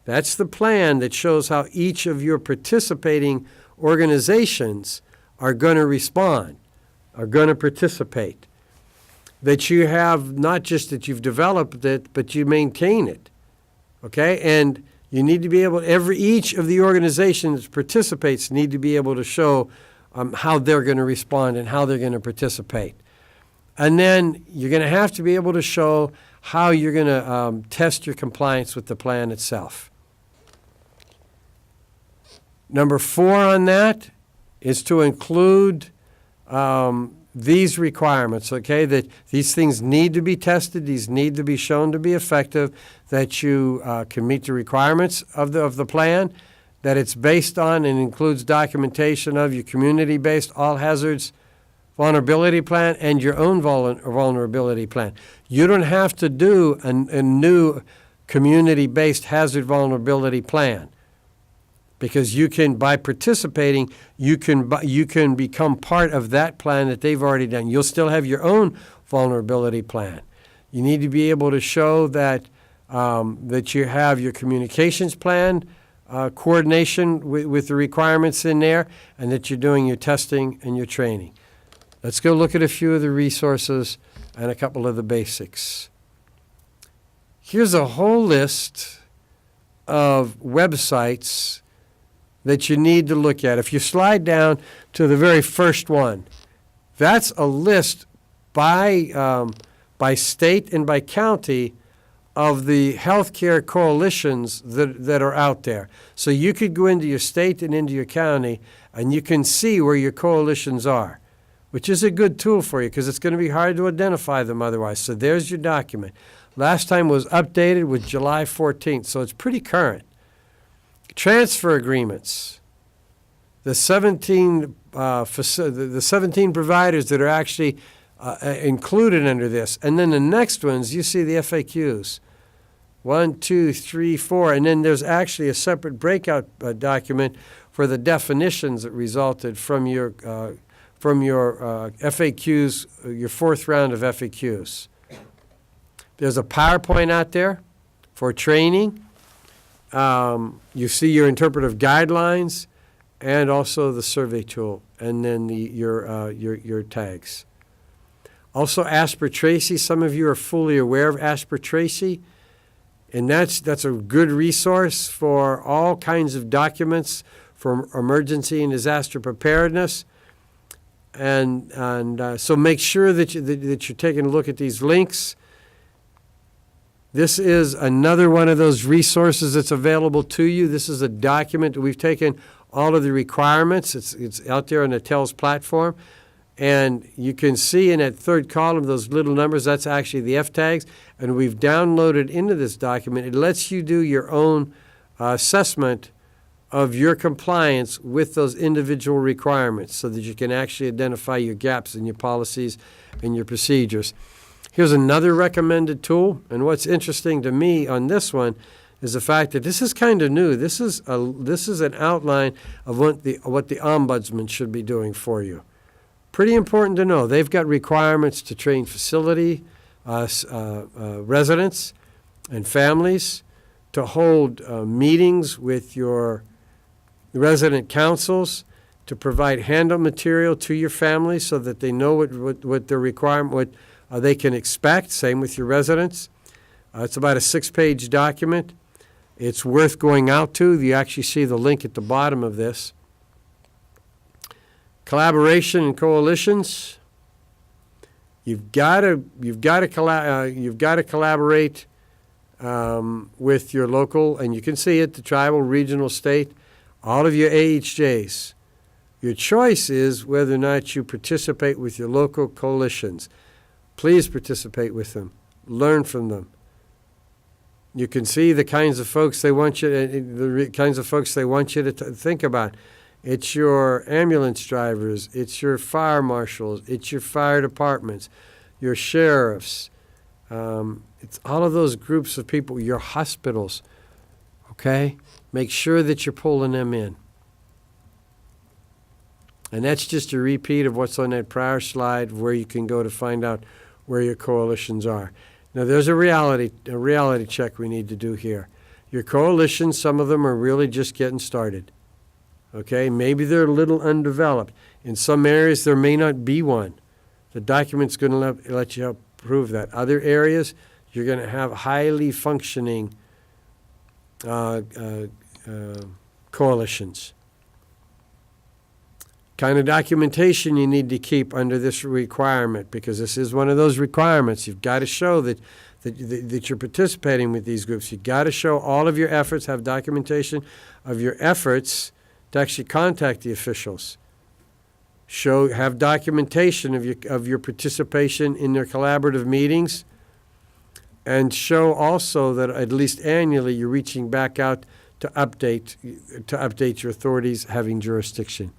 That's the plan that shows how each of your participating organizations are going to respond, are going to participate. That you have, not just that you've developed it, but you maintain it. Okay? And you need to be able, each of the organizations that participates need to be able to show how they're going to respond and how they're going to participate. And then you're going to have to be able to show how you're going to test your compliance with the plan itself. Number 4 on that is to include these requirements, okay, that these things need to be tested, these need to be shown to be effective, that you can meet the requirements of the plan, that it's based on and includes documentation of your community-based all hazards vulnerability plan and your own vulnerability plan. You don't have to do a new community-based hazard vulnerability plan, because you can, by participating, you can become part of that plan that they've already done. You'll still have your own vulnerability plan. You need to be able to show that that you have your communications plan, coordination with the requirements in there, and that you're doing your testing and your training. Let's go look at a few of the resources and a couple of the basics. Here's a whole list of websites that you need to look at. If you slide down to the very first one, that's a list by state and by county of the healthcare coalitions that are out there. So you could go into your state and into your county, and you can see where your coalitions are, which is a good tool for you because it's going to be hard to identify them otherwise. So there's your document. Last time was updated with July 14th, so it's pretty current. Transfer agreements. The 17 providers that are actually included under this. And then the next ones, you see the FAQs. 1, 2, 3, 4. And then there's actually a separate breakout document for the definitions that resulted from your FAQs, your 4th round of FAQs. There's a PowerPoint out there for training. You see your interpretive guidelines and also the survey tool, and then your tags. Also, Asper Tracy. Some of you are fully aware of Asper Tracy, and that's a good resource for all kinds of documents for emergency and disaster preparedness. So make sure that you're taking a look at these links. This is another one of those resources that's available to you. This is a document. We've taken all of the requirements. It's out there on the TELS platform. And you can see in that third column, those little numbers, that's actually the F tags. And we've downloaded into this document. It lets you do your own assessment of your compliance with those individual requirements so that you can actually identify your gaps in your policies and your procedures. Here's another recommended tool, and what's interesting to me on this one is the fact that this is kind of new. This is an outline of what the ombudsman should be doing for you. Pretty important to know. They've got requirements to train facility residents and families, to hold meetings with your resident councils, to provide handout material to your families so that they know what their requirement, what they can expect. Same with your residents. It's about a 6-page document. It's worth going out to. You actually see the link at the bottom of this. Collaboration and coalitions. You've got to collaborate with your local, and you can see it, the tribal, regional, state, all of your AHJs. Your choice is whether or not you participate with your local coalitions. Please participate with them. Learn from them. You can see the kinds of folks they want you to think about. It's your ambulance drivers. It's your fire marshals. It's your fire departments, your sheriffs. It's all of those groups of people, your hospitals. Okay? Make sure that you're pulling them in. And that's just a repeat of what's on that prior slide where you can go to find out where your coalitions are. Now, there's a reality check we need to do here. Your coalitions, some of them are really just getting started. Okay? Maybe they're a little undeveloped. In some areas, there may not be one. The document's going to let you help prove that. Other areas, you're going to have highly functioning coalitions. Kind of documentation you need to keep under this requirement, because this is one of those requirements. You've got to show that you're participating with these groups. You've got to show all of your efforts, have documentation of your efforts to actually contact the officials. Have documentation of your participation in their collaborative meetings, and show also that at least annually you're reaching back out to update your authorities having jurisdiction.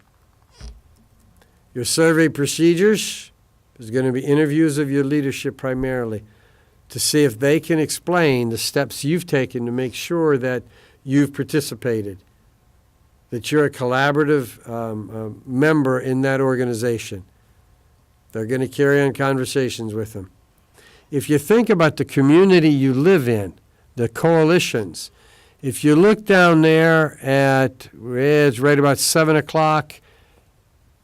Your survey procedures, there's going to be interviews of your leadership primarily to see if they can explain the steps you've taken to make sure that you've participated, that you're a collaborative member in that organization. They're going to carry on conversations with them. If you think about the community you live in, the coalitions, if you look down there it's right about 7 o'clock,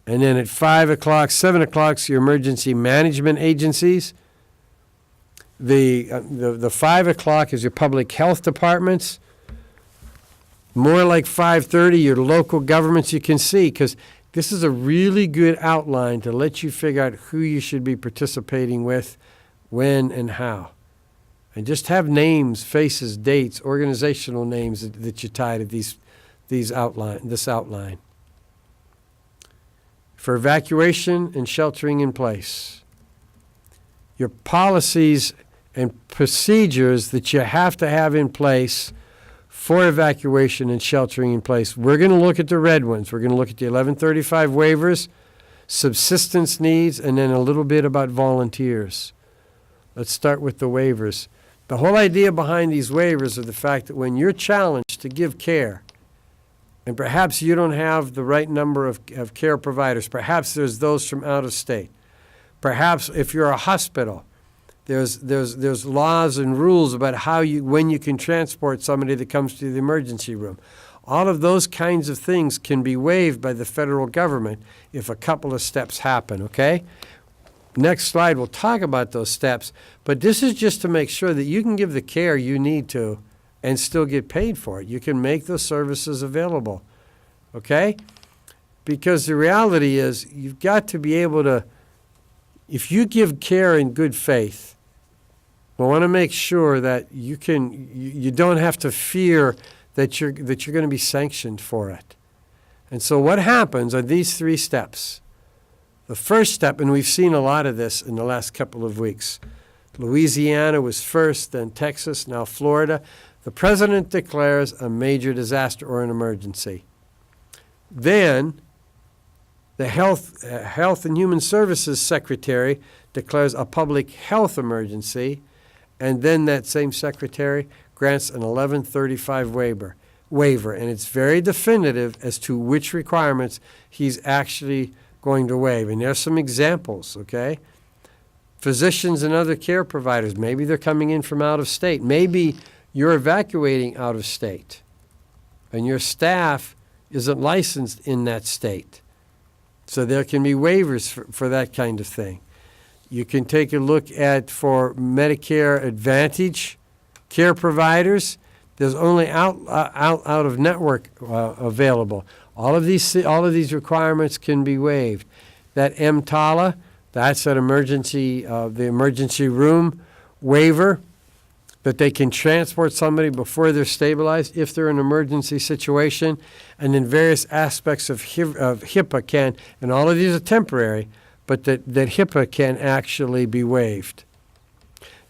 and then at 5 o'clock, 7 o'clock's your emergency management agencies. The 5 o'clock is your public health departments. More like 5:30, your local governments you can see, because this is a really good outline to let you figure out who you should be participating with, when and how. And just have names, faces, dates, organizational names that you tie to this outline. For evacuation and sheltering in place, your policies and procedures that you have to have in place for evacuation and sheltering in place. We're going to look at the red ones. We're going to look at the 1135 waivers, subsistence needs, and then a little bit about volunteers. Let's start with the waivers. The whole idea behind these waivers is the fact that when you're challenged to give care, and perhaps you don't have the right number of care providers, perhaps there's those from out of state. Perhaps if you're a hospital, there's laws and rules about when you can transport somebody that comes to the emergency room. All of those kinds of things can be waived by the federal government if a couple of steps happen, okay? Next slide, we'll talk about those steps, but this is just to make sure that you can give the care you need to and still get paid for it. You can make those services available, okay? because the reality is you've got to be able to, if you give care in good faith, we want to make sure that you don't have to fear that you're going to be sanctioned for it. And so what happens are these 3 steps. The first step, and we've seen a lot of this in the last couple of weeks. Louisiana was first, then Texas, now Florida. The president declares a major disaster or an emergency. Then the Health and Human Services Secretary declares a public health emergency, and then that same secretary grants an 1135 waiver, and it's very definitive as to which requirements he's actually going to waive. And there's some examples, okay? Physicians and other care providers, maybe they're coming in from out of state. Maybe you're evacuating out of state, and your staff isn't licensed in that state. So there can be waivers for that kind of thing. You can take a look at, for Medicare Advantage care providers, there's only out of network available. All of these requirements can be waived. That EMTALA, that's an the emergency room waiver, that they can transport somebody before they're stabilized if they're in an emergency situation, and then various aspects of HIPAA can, and all of these are temporary, but that HIPAA can actually be waived.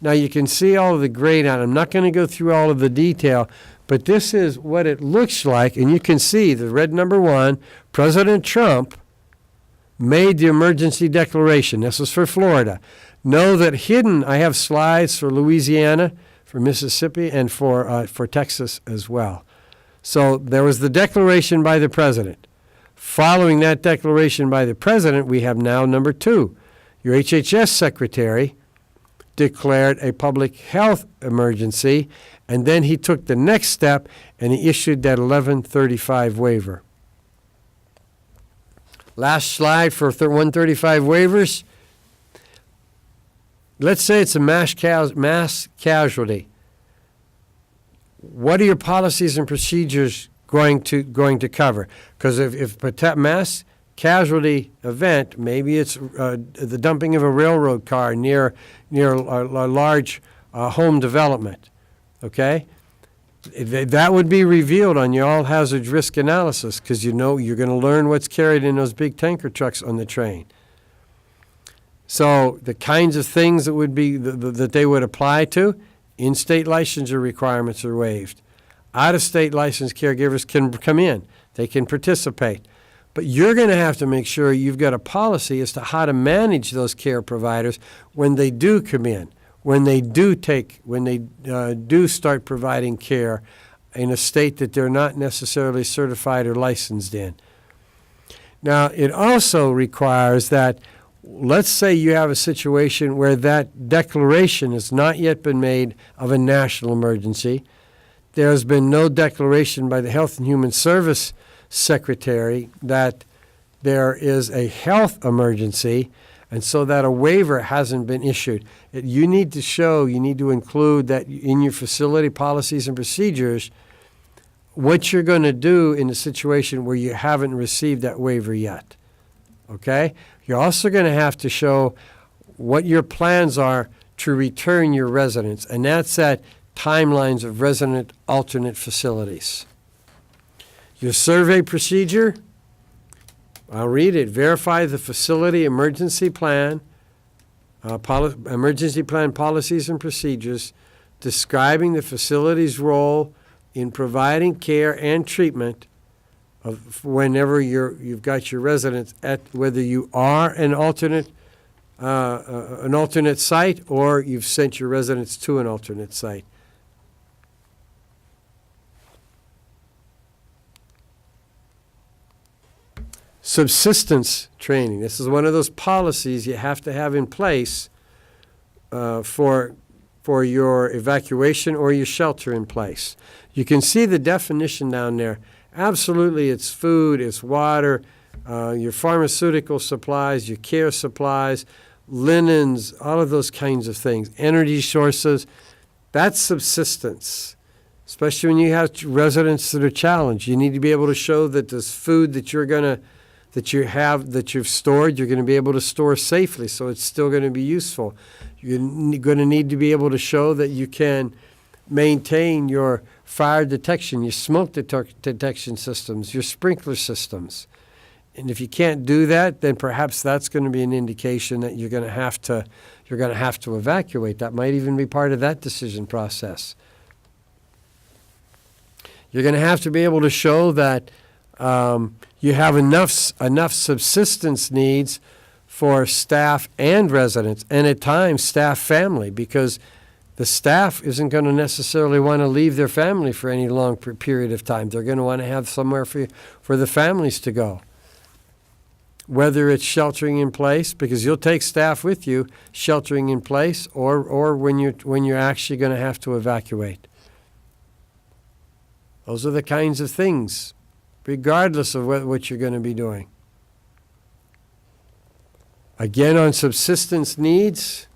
Now you can see all of the grade on it. I'm not going to go through all of the detail, but this is what it looks like, and you can see the red number 1, President Trump made the emergency declaration. This was for Florida. Know that hidden, I have slides for Louisiana, for Mississippi, and for Texas as well. So there was the declaration by the president. Following that declaration by the president, we have now number 2. Your HHS secretary declared a public health emergency, and then he took the next step and he issued that 1135 waiver. Last slide for 135 waivers. Let's say it's a mass casualty. What are your policies and procedures going to cover? Because if a mass casualty event, maybe it's the dumping of a railroad car near a large home development, okay? That would be revealed on your all hazards risk analysis, because you know you're going to learn what's carried in those big tanker trucks on the train. So the kinds of things that would be that they would apply to, in-state licensure requirements are waived. Out-of-state licensed caregivers can come in. They can participate. But you're going to have to make sure you've got a policy as to how to manage those care providers when they do come in, when they do start providing care in a state that they're not necessarily certified or licensed in. Now, it also requires that, let's say you have a situation where that declaration has not yet been made of a national emergency. There has been no declaration by the Health and Human Service Secretary that there is a health emergency, and so that a waiver hasn't been issued. You need to include that in your facility policies and procedures what you're going to do in a situation where you haven't received that waiver yet, okay? You're also going to have to show what your plans are to return your residents, and that's at timelines of resident alternate facilities. Your survey procedure, I'll read it. Verify the facility emergency plan, emergency plan policies and procedures describing the facility's role in providing care and treatment of whenever you've got your residents at, whether you are an alternate site or you've sent your residents to an alternate site. Subsistence training. This is one of those policies you have to have in place for your evacuation or your shelter in place. You can see the definition down there. Absolutely, it's food, it's water, your pharmaceutical supplies, your care supplies, linens, all of those kinds of things, energy sources. That's subsistence, especially when you have residents that are challenged. You need to be able to show that there's food that you're going to that you've stored, you're going to be able to store safely, so it's still going to be useful. You're going to need to be able to show that you can maintain your fire detection, your smoke detection systems, your sprinkler systems. And if you can't do that, then perhaps that's going to be an indication that you're going to have to evacuate. That might even be part of that decision process. You're going to have to be able to show that you have enough subsistence needs for staff and residents, and at times staff family, because the staff isn't going to necessarily want to leave their family for any long period of time. They're going to want to have somewhere for the families to go. Whether it's sheltering in place, because you'll take staff with you, sheltering in place, or when you're actually going to have to evacuate. Those are the kinds of things, regardless of what you're going to be doing. Again, on subsistence needs,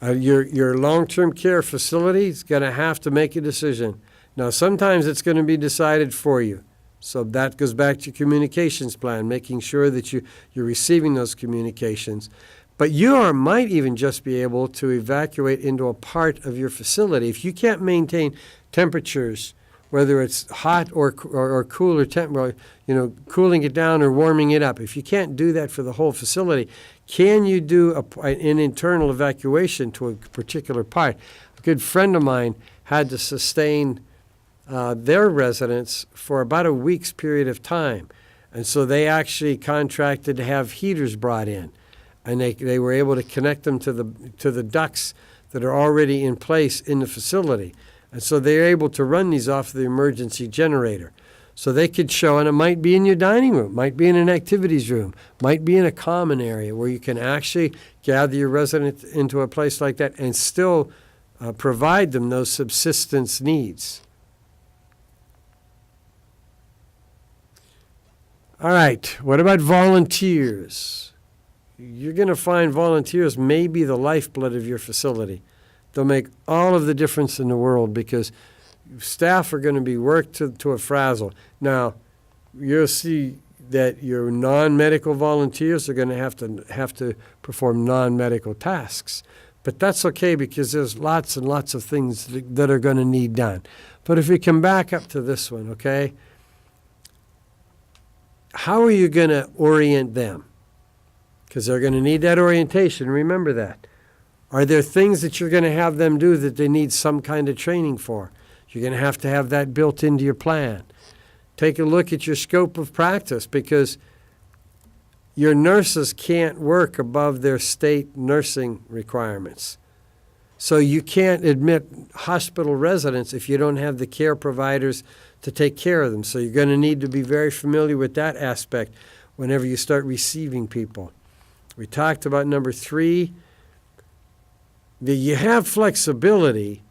your long-term care facility is going to have to make a decision. Now, sometimes it's going to be decided for you. So that goes back to your communications plan, making sure that you're receiving those communications. But you might even just be able to evacuate into a part of your facility. If you can't maintain temperatures, whether it's hot or cool or cooling it down or warming it up, if you can't do that for the whole facility, can you do an internal evacuation to a particular part? A good friend of mine had to sustain their residents for about a week's period of time. And so they actually contracted to have heaters brought in. And they were able to connect them to the ducts that are already in place in the facility. And so they're able to run these off the emergency generator. So they could show, and it might be in your dining room, might be in an activities room, might be in a common area where you can actually gather your residents into a place like that and still provide them those subsistence needs. All right, what about volunteers? You're going to find volunteers may be the lifeblood of your facility. They'll make all of the difference in the world because staff are going to be worked to a frazzle. Now, you'll see that your non-medical volunteers are going to have to perform non-medical tasks. But that's okay because there's lots and lots of things that are going to need done. But if we come back up to this one, okay, how are you going to orient them? Because they're going to need that orientation. Remember that. Are there things that you're going to have them do that they need some kind of training for? You're going to have that built into your plan. Take a look at your scope of practice because your nurses can't work above their state nursing requirements. So you can't admit hospital residents if you don't have the care providers to take care of them. So you're going to need to be very familiar with that aspect whenever you start receiving people. We talked about number 3, that you have flexibility,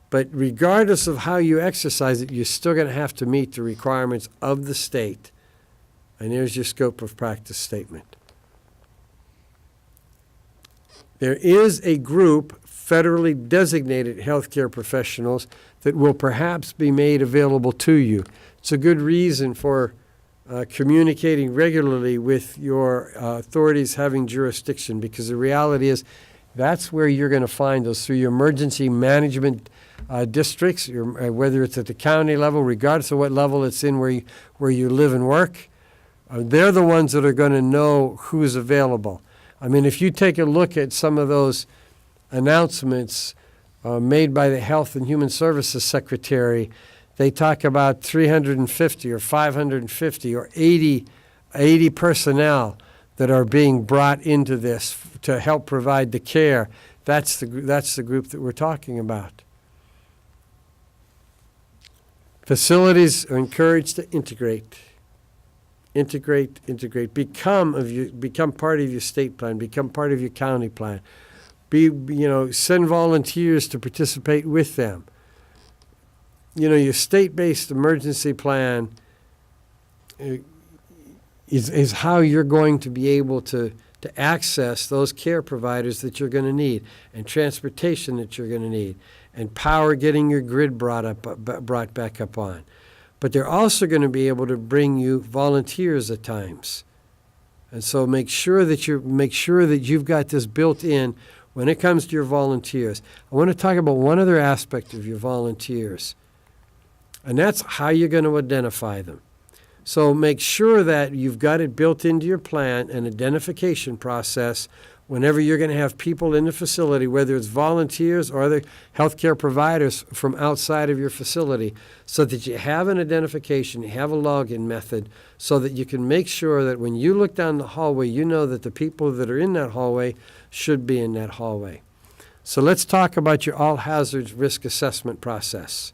but regardless of how you exercise it, you're still going to have to meet the requirements of the state. And there's your scope of practice statement. There is a group, federally designated healthcare professionals, that will perhaps be made available to you. It's a good reason for communicating regularly with your authorities having jurisdiction, because the reality is that's where you're going to find those through your emergency management districts, whether it's at the county level, regardless of what level it's in where you live and work. They're the ones that are going to know who's available. I mean, if you take a look at some of those announcements made by the Health and Human Services Secretary, they talk about 350 or 550 or 80 personnel that are being brought into this to help provide the care. That's the group that we're talking about. Facilities are encouraged to integrate. Become part of your state plan. Become part of your county plan. Send volunteers to participate with them. Your state-based emergency plan is how you're going to be able to access those care providers that you're going to need, and transportation that you're going to need, and power getting your grid brought back up on. but they're also going to be able to bring you volunteers at times. And so make sure that you've got this built in when it comes to your volunteers. I want to talk about one other aspect of your volunteers, and that's how you're going to identify them. So make sure that you've got it built into your plan, an identification process, whenever you're going to have people in the facility, whether it's volunteers or other healthcare providers from outside of your facility, so that you have an identification, you have a login method, so that you can make sure that when you look down the hallway, you know that the people that are in that hallway should be in that hallway. So let's talk about your all hazards risk assessment process.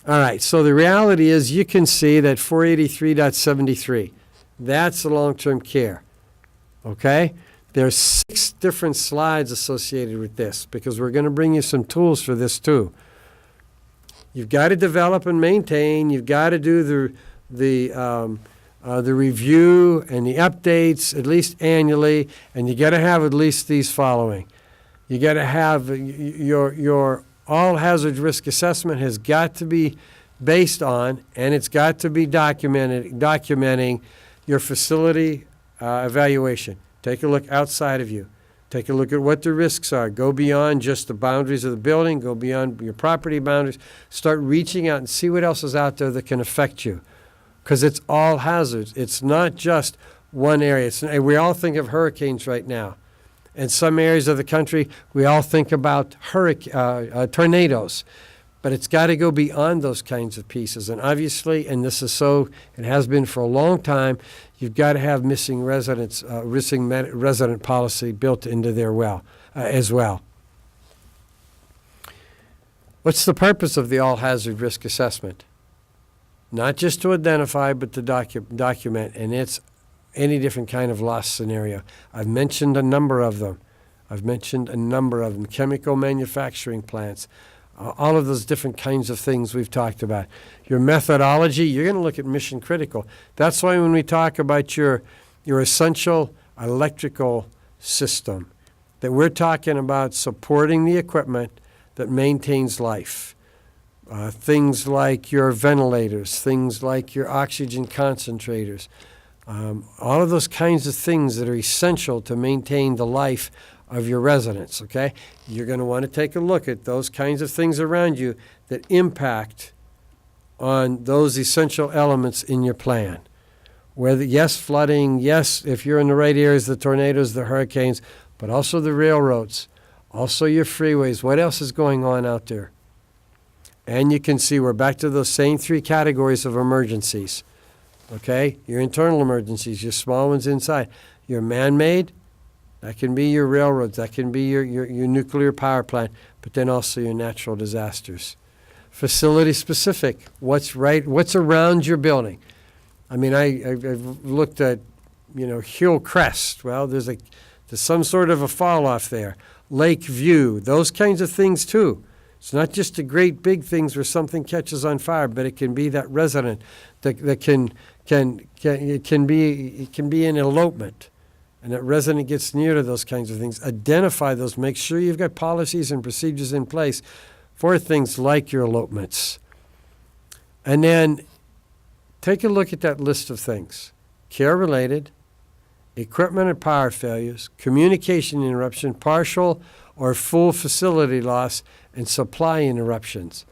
All right, so the reality is you can see that 483.73, that's the long-term care. Okay? There's 6 different slides associated with this because we're going to bring you some tools for this too. You've got to develop and maintain. You've got to do the review and the updates at least annually, and you got to have at least these following. You got to have your all hazard risk assessment has got to be based on, and it's got to be documenting your facility evaluation. Take a look outside of you. Take a look at what the risks are. Go beyond just the boundaries of the building. Go beyond your property boundaries. Start reaching out and see what else is out there that can affect you. Because it's all hazards. It's not just one area. We all think of hurricanes right now. In some areas of the country, we all think about tornadoes. But it's got to go beyond those kinds of pieces. And obviously, and this is so, it has been for a long time, you've got to have missing resident policy built into there as well. What's the purpose of the all hazard risk assessment? Not just to identify, but to document, and it's any different kind of loss scenario. I've mentioned a number of them. Chemical manufacturing plants, all of those different kinds of things we've talked about. Your methodology, you're going to look at mission critical. That's why when we talk about your essential electrical system, that we're talking about supporting the equipment that maintains life. Things like your ventilators, things like your oxygen concentrators, all of those kinds of things that are essential to maintain the life of your residents, okay? You're going to want to take a look at those kinds of things around you that impact on those essential elements in your plan. Whether, yes, flooding, yes, if you're in the right areas, the tornadoes, the hurricanes, but also the railroads, also your freeways. What else is going on out there? And you can see we're back to those same 3 categories of emergencies, okay? Your internal emergencies, your small ones inside. Your man-made, that can be your railroads, that can be your nuclear power plant, but then also your natural disasters. Facility specific, what's around your building. I mean, I've looked at, Hill Crest. Well, there's some sort of a fall off there. Lake View, those kinds of things too. It's not just the great big things where something catches on fire, but it can be that resident that can be an elopement. And that resident gets near to those kinds of things. Identify those. Make sure you've got policies and procedures in place for things like your elopements. And then take a look at that list of things. Care-related, equipment and power failures, communication interruption, partial or full facility loss, and supply interruptions.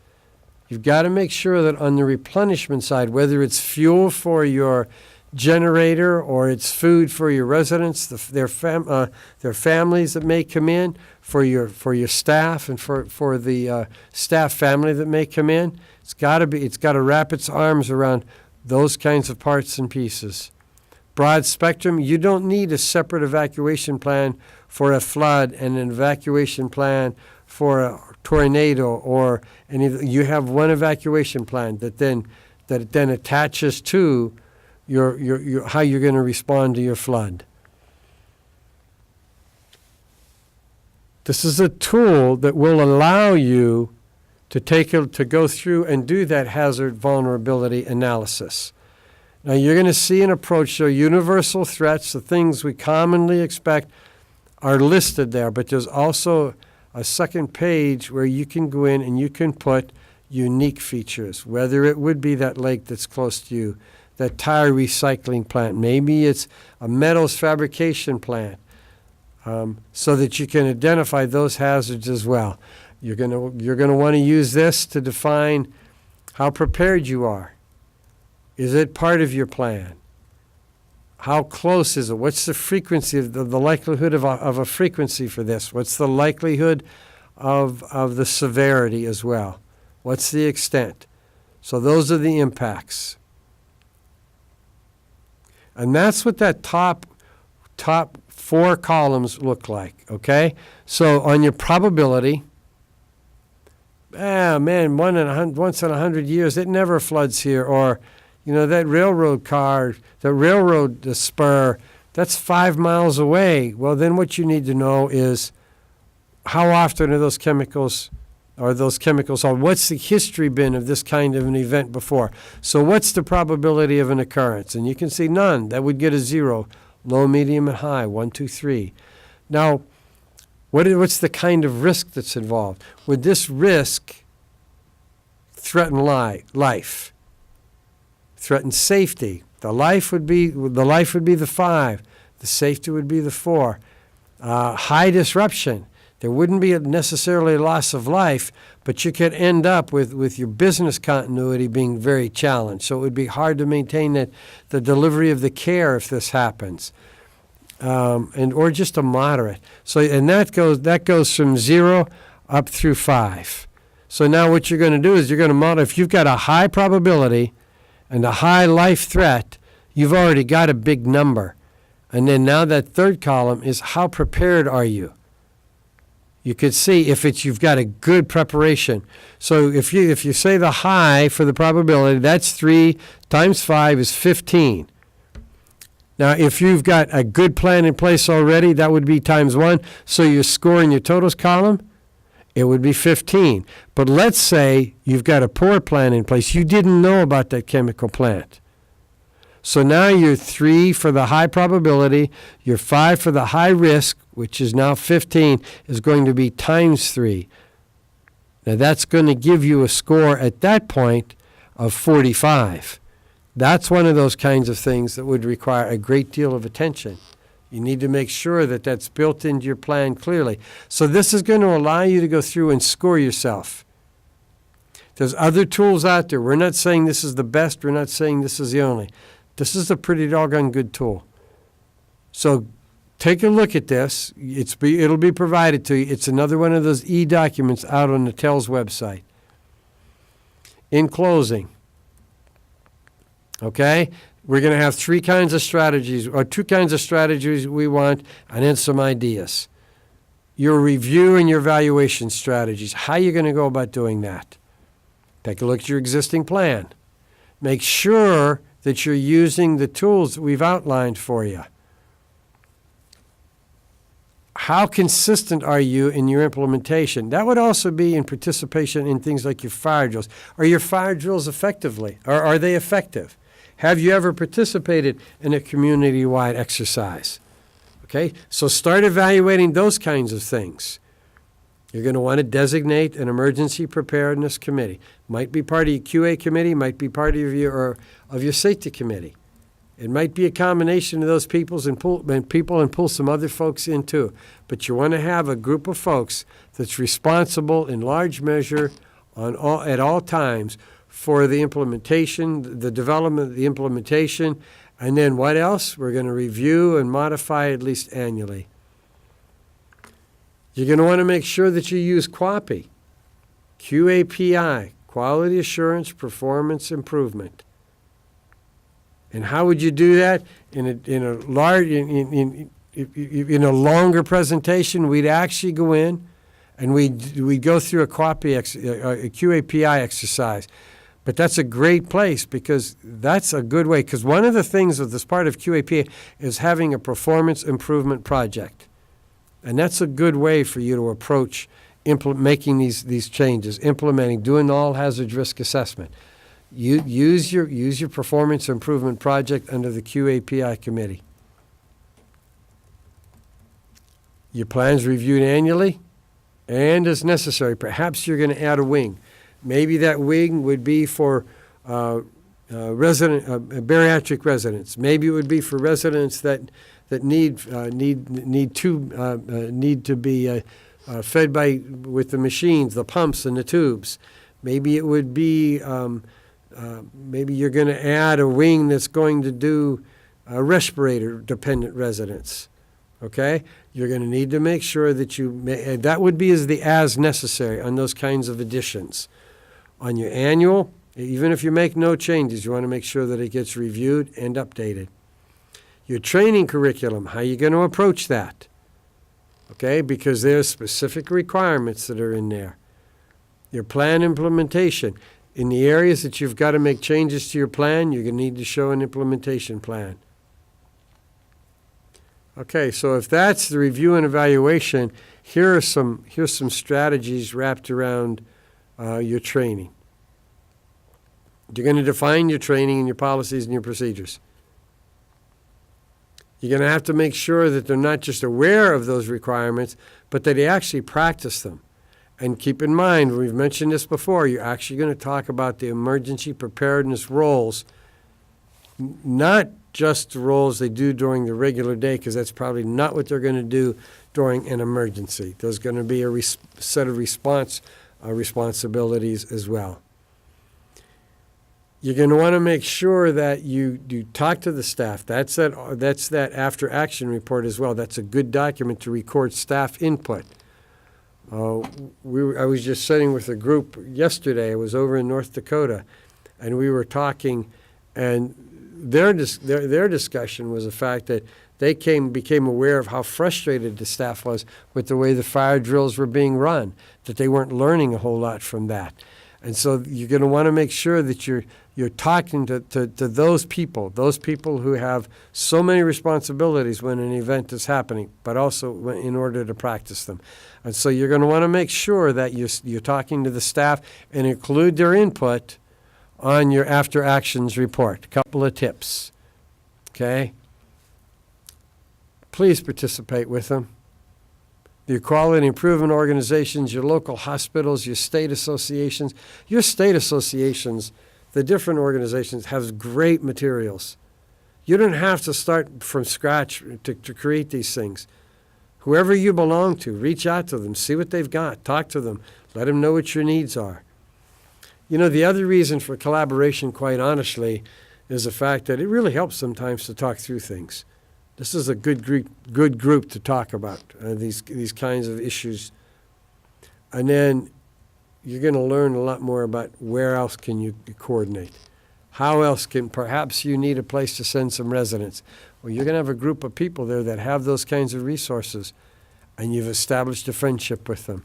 You've got to make sure that on the replenishment side, whether it's fuel for your generator or it's food for your residents, their families that may come in, for your staff and for the staff family that may come in, it's got to wrap its arms around those kinds of parts and pieces. Broad spectrum, you don't need a separate evacuation plan for a flood and an evacuation plan for a tornado or you have one evacuation plan that then attaches to your how you're going to respond to your flood. This is a tool that will allow you to go through and do that hazard vulnerability analysis. Now you're going to see an approach, so universal threats, the things we commonly expect are listed there, but there's also a second page where you can go in and you can put unique features, whether it would be that lake that's close to you, that tire recycling plant. Maybe it's a metals fabrication plant, so that you can identify those hazards as well. You're going to want to use this to define how prepared you are. Is it part of your plan? How close is it? What's the frequency of the likelihood of a frequency for this? What's the likelihood of the severity as well? What's the extent? So those are the impacts. And that's what that top 4 columns look like, okay? So on your probability, once in 100 years, it never floods here. Or, that railroad car, the railroad spur, that's 5 miles away. Well, then what you need to know is how often are those chemicals, or what's the history been of this kind of an event before? So what's the probability of an occurrence? And you can see none. That would get a 0. Low, medium, and high, 1, 2, 3. Now, what's the kind of risk that's involved? Would this risk threaten life? Threaten safety? The life would be the 5. The safety would be the 4. High disruption. There wouldn't be necessarily a loss of life, but you could end up with your business continuity being very challenged. So it would be hard to maintain the delivery of the care if this happens, or just a moderate. So that goes from 0 up through 5. So now what you're going to do is you're going to model. If you've got a high probability and a high life threat, you've already got a big number. And then now that third column is how prepared are you? You could see if you've got a good preparation. So if you say the high for the probability, that's 3 times 5 is 15. Now, if you've got a good plan in place already, that would be times 1. So your score in your totals column, it would be 15. But let's say you've got a poor plan in place. You didn't know about that chemical plant. So now you're 3 for the high probability, you're 5 for the high risk, which is now 15, is going to be times 3. Now that's going to give you a score at that point of 45. That's one of those kinds of things that would require a great deal of attention. You need to make sure that that's built into your plan clearly. So this is going to allow you to go through and score yourself. There's other tools out there. We're not saying this is the best. We're not saying this is the only. This is a pretty doggone good tool. So take a look at this. It'll be provided to you. It's another one of those e-documents out on the TELS website. In closing, okay, we're going to have 3 kinds of strategies, or 2 kinds of strategies we want, and then some ideas. Your review and your evaluation strategies. How are you going to go about doing that? Take a look at your existing plan. Make sure that you're using the tools that we've outlined for you. How consistent are you in your implementation? That would also be in participation in things like your fire drills. Are your fire drills effectively? Or are they effective? Have you ever participated in a community-wide exercise? Okay, so start evaluating those kinds of things. You're going to want to designate an emergency preparedness committee. Might be part of your QA committee, might be part of your safety committee. It might be a combination of those people and pull some other folks in too. But you want to have a group of folks that's responsible in large measure at all times for the implementation, the development of the implementation, and then what else? We're going to review and modify at least annually. You're going to want to make sure that you use QAPI, QAPI, Quality Assurance Performance Improvement. And how would you do that? In a longer presentation, we'd actually go in and we'd go through a QAPI exercise. But that's a great place because that's a good way. Because one of the things of this part of QAPI is having a performance improvement project. And that's a good way for you to approach making these changes, implementing, doing the all hazard risk assessment. You use your performance improvement project under the QAPI committee. Your plan's reviewed annually and as necessary. Perhaps you're going to add a wing. Maybe that wing would be for bariatric residents. Maybe it would be for residents that need to be fed with the machines, the pumps, and the tubes. Maybe it would be maybe you're going to add a wing that's going to do respirator-dependent residents. Okay, you're going to need to make sure that that would be as necessary on those kinds of additions. On your annual, even if you make no changes, you want to make sure that it gets reviewed and updated. Your training curriculum, how are you going to approach that? Okay, because there's specific requirements that are in there. Your plan implementation. In the areas that you've got to make changes to your plan, you're going to need to show an implementation plan. Okay, so if that's the review and evaluation, here's some strategies wrapped around your training. You're going to define your training and your policies and your procedures. You're going to have to make sure that they're not just aware of those requirements, but that they actually practice them. And keep in mind, we've mentioned this before, you're actually going to talk about the emergency preparedness roles, not just the roles they do during the regular day, because that's probably not what they're going to do during an emergency. There's going to be a set of responsibilities as well. You're going to want to make sure that you talk to the staff. That's that after action report as well. That's a good document to record staff input. I was just sitting with a group yesterday. I was over in North Dakota, and we were talking, and their discussion was the fact that they became aware of how frustrated the staff was with the way the fire drills were being run, that they weren't learning a whole lot from that. And so you're going to want to make sure that you're talking to those people who have so many responsibilities when an event is happening, but also in order to practice them. And so you're going to want to make sure that you're talking to the staff and include their input on your after actions report. A couple of tips, okay? Please participate with them. Your quality improvement organizations, your local hospitals, your state associations. Your state associations, the different organizations, have great materials. You don't have to start from scratch to create these things. Whoever you belong to, reach out to them, see what they've got, talk to them, let them know what your needs are. You know, the other reason for collaboration, quite honestly, is the fact that it really helps sometimes to talk through things. This is a good group to talk about these kinds of issues. And then you're going to learn a lot more about where else can you coordinate. How else perhaps you need a place to send some residents. Well, you're going to have a group of people there that have those kinds of resources, and you've established a friendship with them.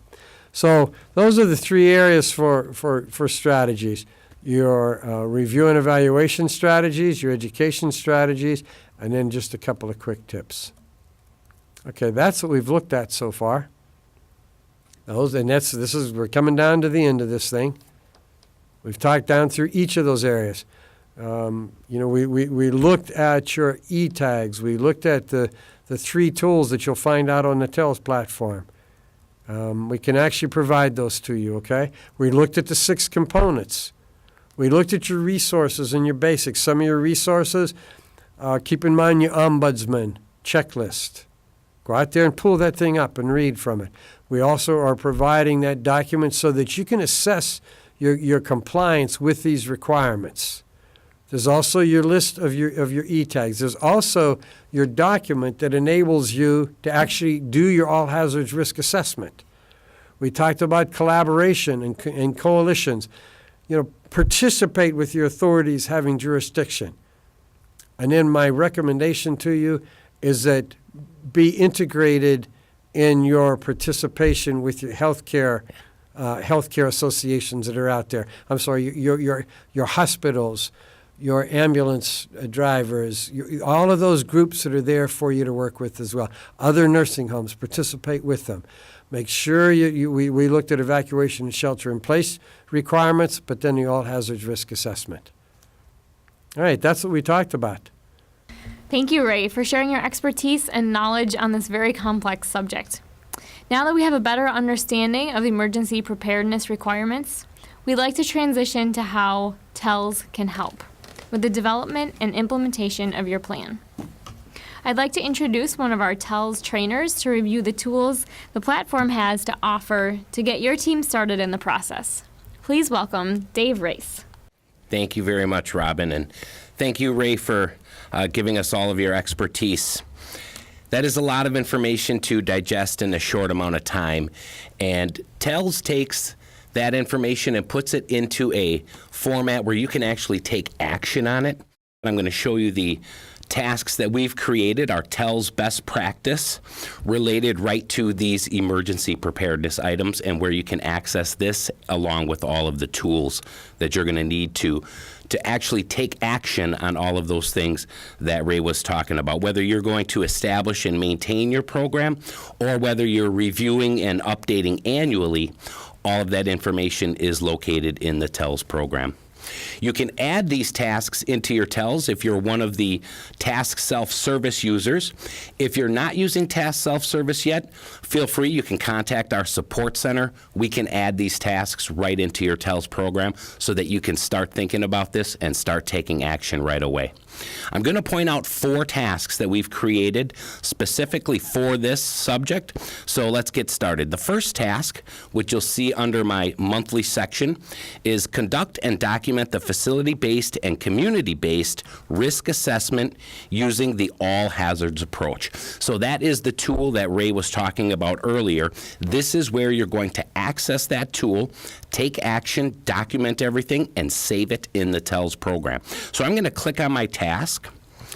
So those are the three areas for strategies. Your review and evaluation strategies, your education strategies, and then just a couple of quick tips. Okay, that's what we've looked at so far. We're coming down to the end of this thing. We've talked down through each of those areas. We looked at your e-tags. We looked at the three tools that you'll find out on the TELS platform. We can actually provide those to you, okay? We looked at the 6 components. We looked at your resources and your basics. Some of your resources, keep in mind your ombudsman checklist. Go out there and pull that thing up and read from it. We also are providing that document so that you can assess your compliance with these requirements. There's also your list of your e-tags. There's also your document that enables you to actually do your all hazards risk assessment. We talked about collaboration and coalitions. Participate with your authorities having jurisdiction. And then my recommendation to you is that be integrated in your participation with your healthcare associations that are out there. I'm sorry, your hospitals, your ambulance drivers, all of those groups that are there for you to work with as well. Other nursing homes, participate with them. Make sure we looked at evacuation and shelter-in-place requirements, but then the all-hazards risk assessment. All right, that's what we talked about. Thank you, Ray, for sharing your expertise and knowledge on this very complex subject. Now that we have a better understanding of emergency preparedness requirements, we'd like to transition to how TELS can help with the development and implementation of your plan. I'd like to introduce one of our TELS trainers to review the tools the platform has to offer to get your team started in the process. Please welcome Dave Race. Thank you very much, Robin, and thank you, Ray, for giving us all of your expertise. That is a lot of information to digest in a short amount of time, and TELS takes that information and puts it into a format where you can actually take action on it. I'm going to show you the tasks that we've created, our TELS best practice, related right to these emergency preparedness items, and where you can access this along with all of the tools that you're going to need to actually take action on all of those things that Ray was talking about, whether you're going to establish and maintain your program or whether you're reviewing and updating annually. All of that information is located in the TELS program. You can add these tasks into your TELS if you're one of the task self-service users. If you're not using task self-service yet, feel free. You can contact our support center. We can add these tasks right into your TELS program so that you can start thinking about this and start taking action right away. I'm going to point out 4 tasks that we've created specifically for this subject, so let's get started. The first task, which you'll see under my monthly section, is conduct and document the facility-based and community-based risk assessment using the all hazards approach. So that is the tool that Ray was talking about earlier. This is where you're going to access that tool, take action, document everything, and save it in the TELS program. So I'm going to click on my task.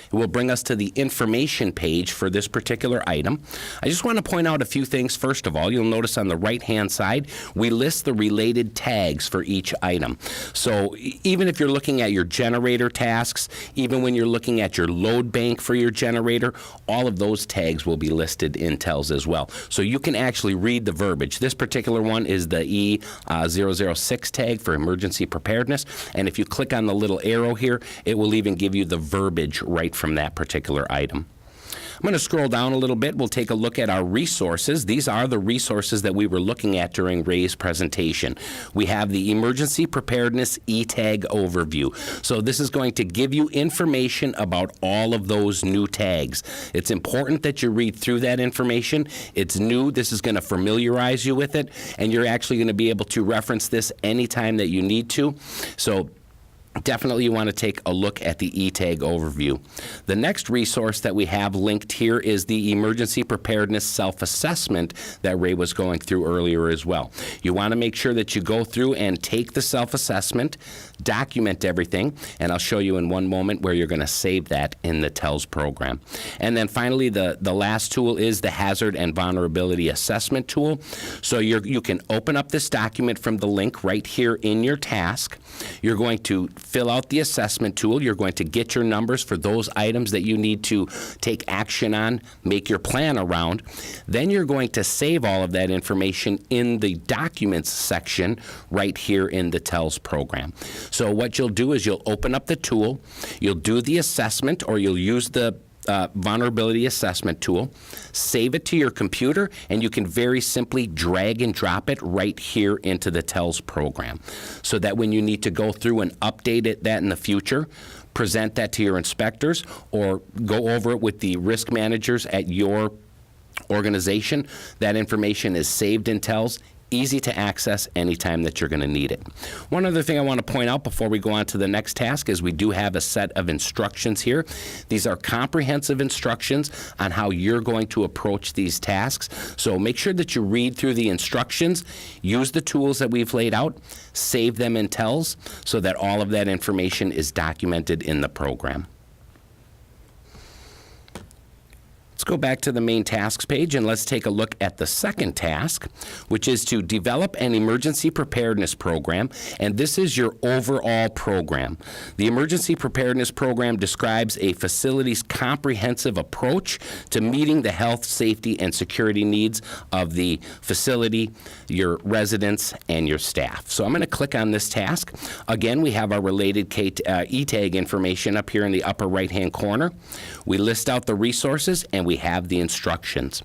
It will bring us to the information page for this particular item. I just want to point out a few things. First of all, you'll notice on the right-hand side, we list the related tags for each item. So even if you're looking at your generator tasks, even when you're looking at your load bank for your generator, all of those tags will be listed in TELS as well. So you can actually read the verbiage. This particular one is the E006 tag for emergency preparedness. And if you click on the little arrow here, it will even give you the verbiage right from that particular item. I'm going to scroll down a little bit. We'll take a look at our resources. These are the resources that we were looking at during Ray's presentation. We have the Emergency Preparedness E-Tag Overview. So this is going to give you information about all of those new tags. It's important that you read through that information. It's new. This is going to familiarize you with it, and you're actually going to be able to reference this anytime that you need to. So definitely you want to take a look at the E-Tag Overview. The next resource that we have linked here is the Emergency Preparedness Self-Assessment that Ray was going through earlier as well. You want to make sure that you go through and take the self-assessment, document everything, and I'll show you in one moment where you're going to save that in the TELS program. And then finally, the last tool is the Hazard and Vulnerability Assessment tool. So you can open up this document from the link right here in your task. You're going to fill out the assessment tool. You're going to get your numbers for those items that you need to take action on, make your plan around. Then you're going to save all of that information in the documents section right here in the TELS program. So what you'll do is you'll open up the tool, you'll do the assessment, or you'll use the vulnerability assessment tool, save it to your computer, and you can very simply drag and drop it right here into the TELS program so that when you need to go through and update that in the future, present that to your inspectors or go over it with the risk managers at your organization, that information is saved in TELS, easy to access anytime that you're going to need it. One other thing I want to point out before we go on to the next task is we do have a set of instructions here. These are comprehensive instructions on how you're going to approach these tasks. So make sure that you read through the instructions, use the tools that we've laid out, save them in TELS so that all of that information is documented in the program. Let's go back to the main tasks page and let's take a look at the second task, which is to develop an emergency preparedness program, and this is your overall program. The emergency preparedness program describes a facility's comprehensive approach to meeting the health, safety, and security needs of the facility, your residents, and your staff. So I'm going to click on this task. Again, we have our related E-Tag information up here in the upper right-hand corner. We list out the resources and we have the instructions.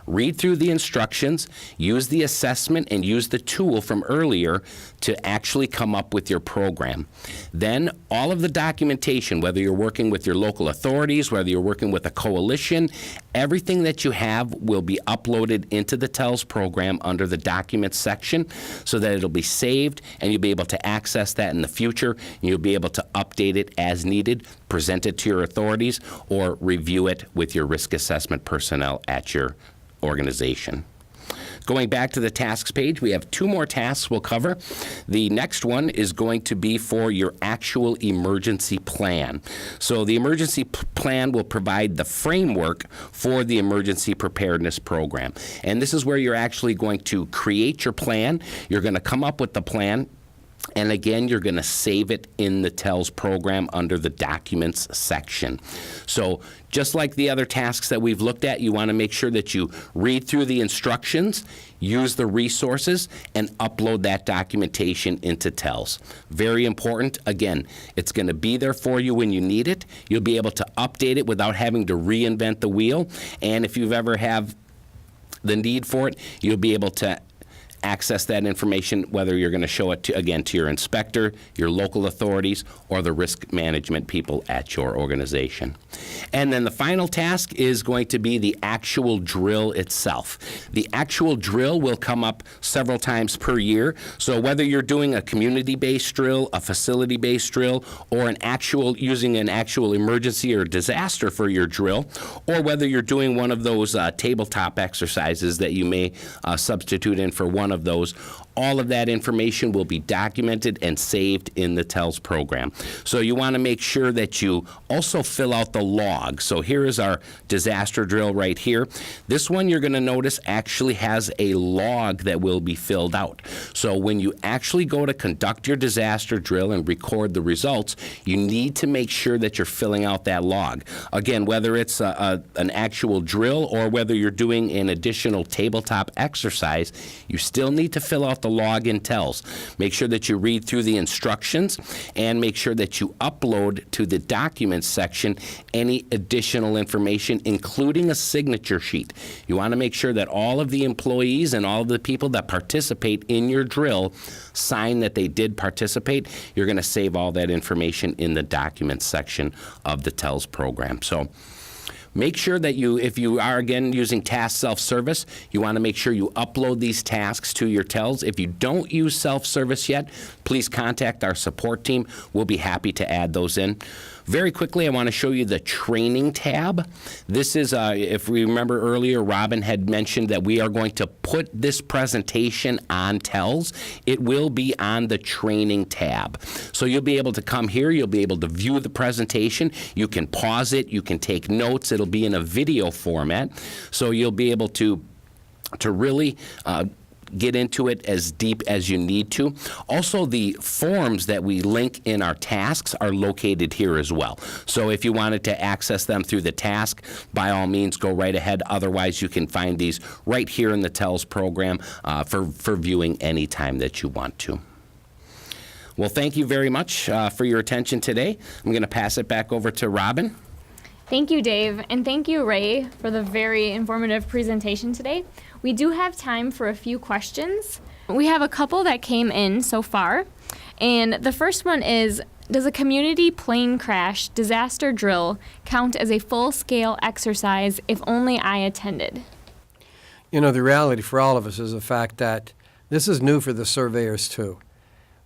read through the instructions, use the assessment, and use the tool from earlier to actually come up with your program. Then all of the documentation, whether you're working with your local authorities, whether you're working with a coalition, everything that you have will be uploaded into the TELS program under the Documents section so that it'll be saved and you'll be able to access that in the future. And you'll be able to update it as needed, present it to your authorities, or review it with your risk assessment personnel at your organization. Going back to the tasks page, we have 2 more tasks we'll cover. The next one is going to be for your actual emergency plan. So the emergency plan will provide the framework for the emergency preparedness program. And this is where you're actually going to create your plan. You're going to come up with the plan. And again, you're going to save it in the TELS program under the Documents section. So just like the other tasks that we've looked at, you want to make sure that you read through the instructions, use the resources, and upload that documentation into TELS. Very important. Again, it's going to be there for you when you need it. You'll be able to update it without having to reinvent the wheel. And if you've ever have the need for it, you'll be able to access that information, whether you're going to show it to, again, to your inspector, your local authorities, or the risk management people at your organization. And then the final task is going to be the actual drill itself. The actual drill will come up several times per year. So whether you're doing a community-based drill, a facility-based drill, or using an actual emergency or disaster for your drill, or whether you're doing one of those tabletop exercises that you may substitute in for one of those, all of that information will be documented and saved in the TELS program. So you want to make sure that you also fill out the log. So here is our disaster drill right here. This one you're going to notice actually has a log that will be filled out. So when you actually go to conduct your disaster drill and record the results, you need to make sure that you're filling out that log. Again, whether it's an actual drill or whether you're doing an additional tabletop exercise, you still need to fill out the log in TELS. Make sure that you read through the instructions and make sure that you upload to the Documents section any additional information, including a signature sheet. You want to make sure that all of the employees and all of the people that participate in your drill sign that they did participate. You're going to save all that information in the Documents section of the TELS program. So make sure that if you are, again, using task self-service, you want to make sure you upload these tasks to your TELS. If you don't use self-service yet, please contact our support team. We'll be happy to add those in. Very quickly, I want to show you the training tab. This is, if we remember earlier, Robin had mentioned that we are going to put this presentation on TELS. It will be on the training tab. So you'll be able to come here, you'll be able to view the presentation, you can pause it, you can take notes, it'll be in a video format. So you'll be able to really get into it as deep as you need to. Also, the forms that we link in our tasks are located here as well. So if you wanted to access them through the task, by all means, go right ahead. Otherwise, you can find these right here in the TELS program for viewing anytime that you want to. Well, thank you very much for your attention today. I'm going to pass it back over to Robin. Thank you, Dave, and thank you, Ray, for the very informative presentation today. We do have time for a few questions. We have a couple that came in so far, and the first one is, does a community plane crash disaster drill count as a full-scale exercise if only I attended? You know, the reality for all of us is the fact that this is new for the surveyors too.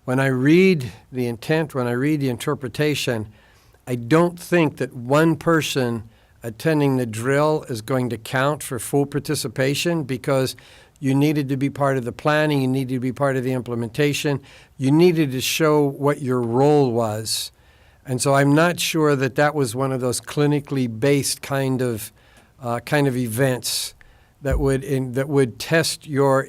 When I read the intent, when I read the interpretation, I don't think that one person attending the drill is going to count for full participation, because you needed to be part of the planning, you needed to be part of the implementation, you needed to show what your role was. And so I'm not sure that that was one of those clinically based kind of events that would test your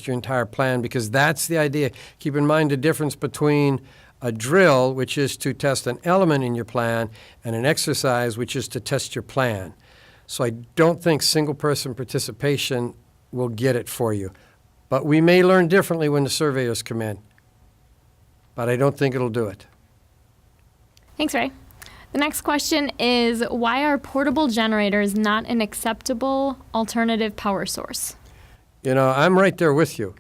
entire plan, because that's the idea. Keep in mind the difference between a drill, which is to test an element in your plan, and an exercise, which is to test your plan. So I don't think single-person participation will get it for you. But we may learn differently when the surveyors come in. But I don't think it'll do it. Thanks, Ray. The next question is, why are portable generators not an acceptable alternative power source? You know, I'm right there with you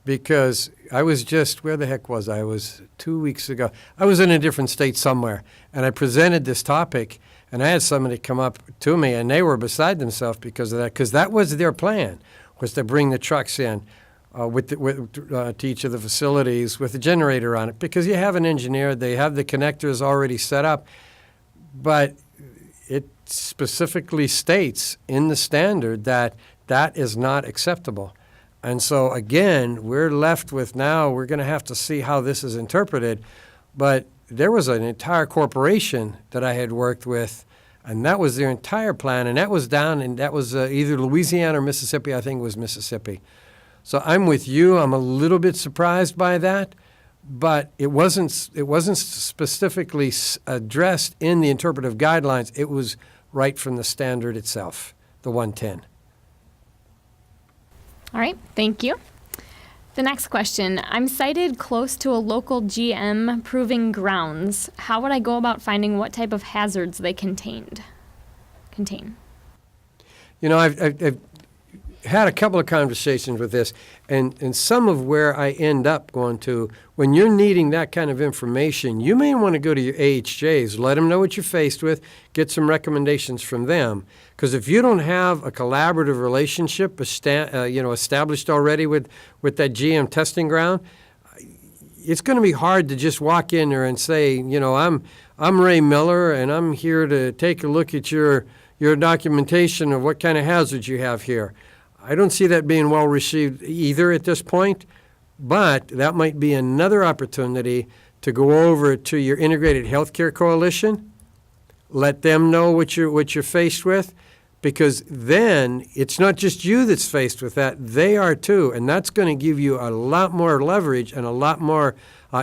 because I was just, where the heck was I? I was 2 weeks ago. I was in a different state somewhere, and I presented this topic, and I had somebody come up to me, and they were beside themselves because of that, because that was their plan, was to bring the trucks in to each of the facilities with a generator on it, because you have an engineer, they have the connectors already set up, but it specifically states in the standard that that is not acceptable. And so, again, we're left with now, we're going to have to see how this is interpreted. But there was an entire corporation that I had worked with, and that was their entire plan, and that was down, and that was either Louisiana or Mississippi. I think it was Mississippi. So I'm with you. I'm a little bit surprised by that, but it wasn't specifically addressed in the interpretive guidelines. It was right from the standard itself, the 110. All right, thank you. The next question, I'm sited close to a local GM proving grounds. How would I go about finding what type of hazards they contain? You know, I've had a couple of conversations with this, and some of where I end up going to, when you're needing that kind of information, you may want to go to your AHJs, let them know what you're faced with, get some recommendations from them. Because if you don't have a collaborative relationship established already with that GM testing ground, it's going to be hard to just walk in there and say, you know, I'm Ray Miller, and I'm here to take a look at your documentation of what kind of hazards you have here. I don't see that being well received either at this point, but that might be another opportunity to go over to your Integrated Healthcare Coalition, let them know what you're faced with, because then it's not just you that's faced with that, they are too, and that's going to give you a lot more leverage and a lot more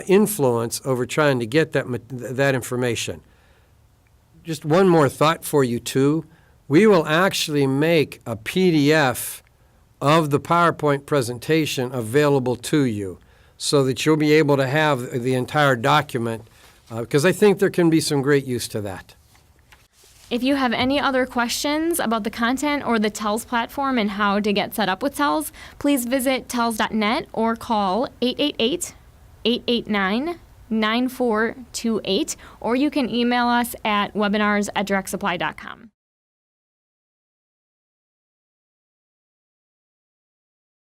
influence over trying to get that information. Just one more thought for you too. We will actually make a PDF of the PowerPoint presentation available to you so that you'll be able to have the entire document, because I think there can be some great use to that. If you have any other questions about the content or the TELS platform and how to get set up with TELS, please visit TELS.net or call 888-889-9428, or you can email us at webinars@directsupply.com.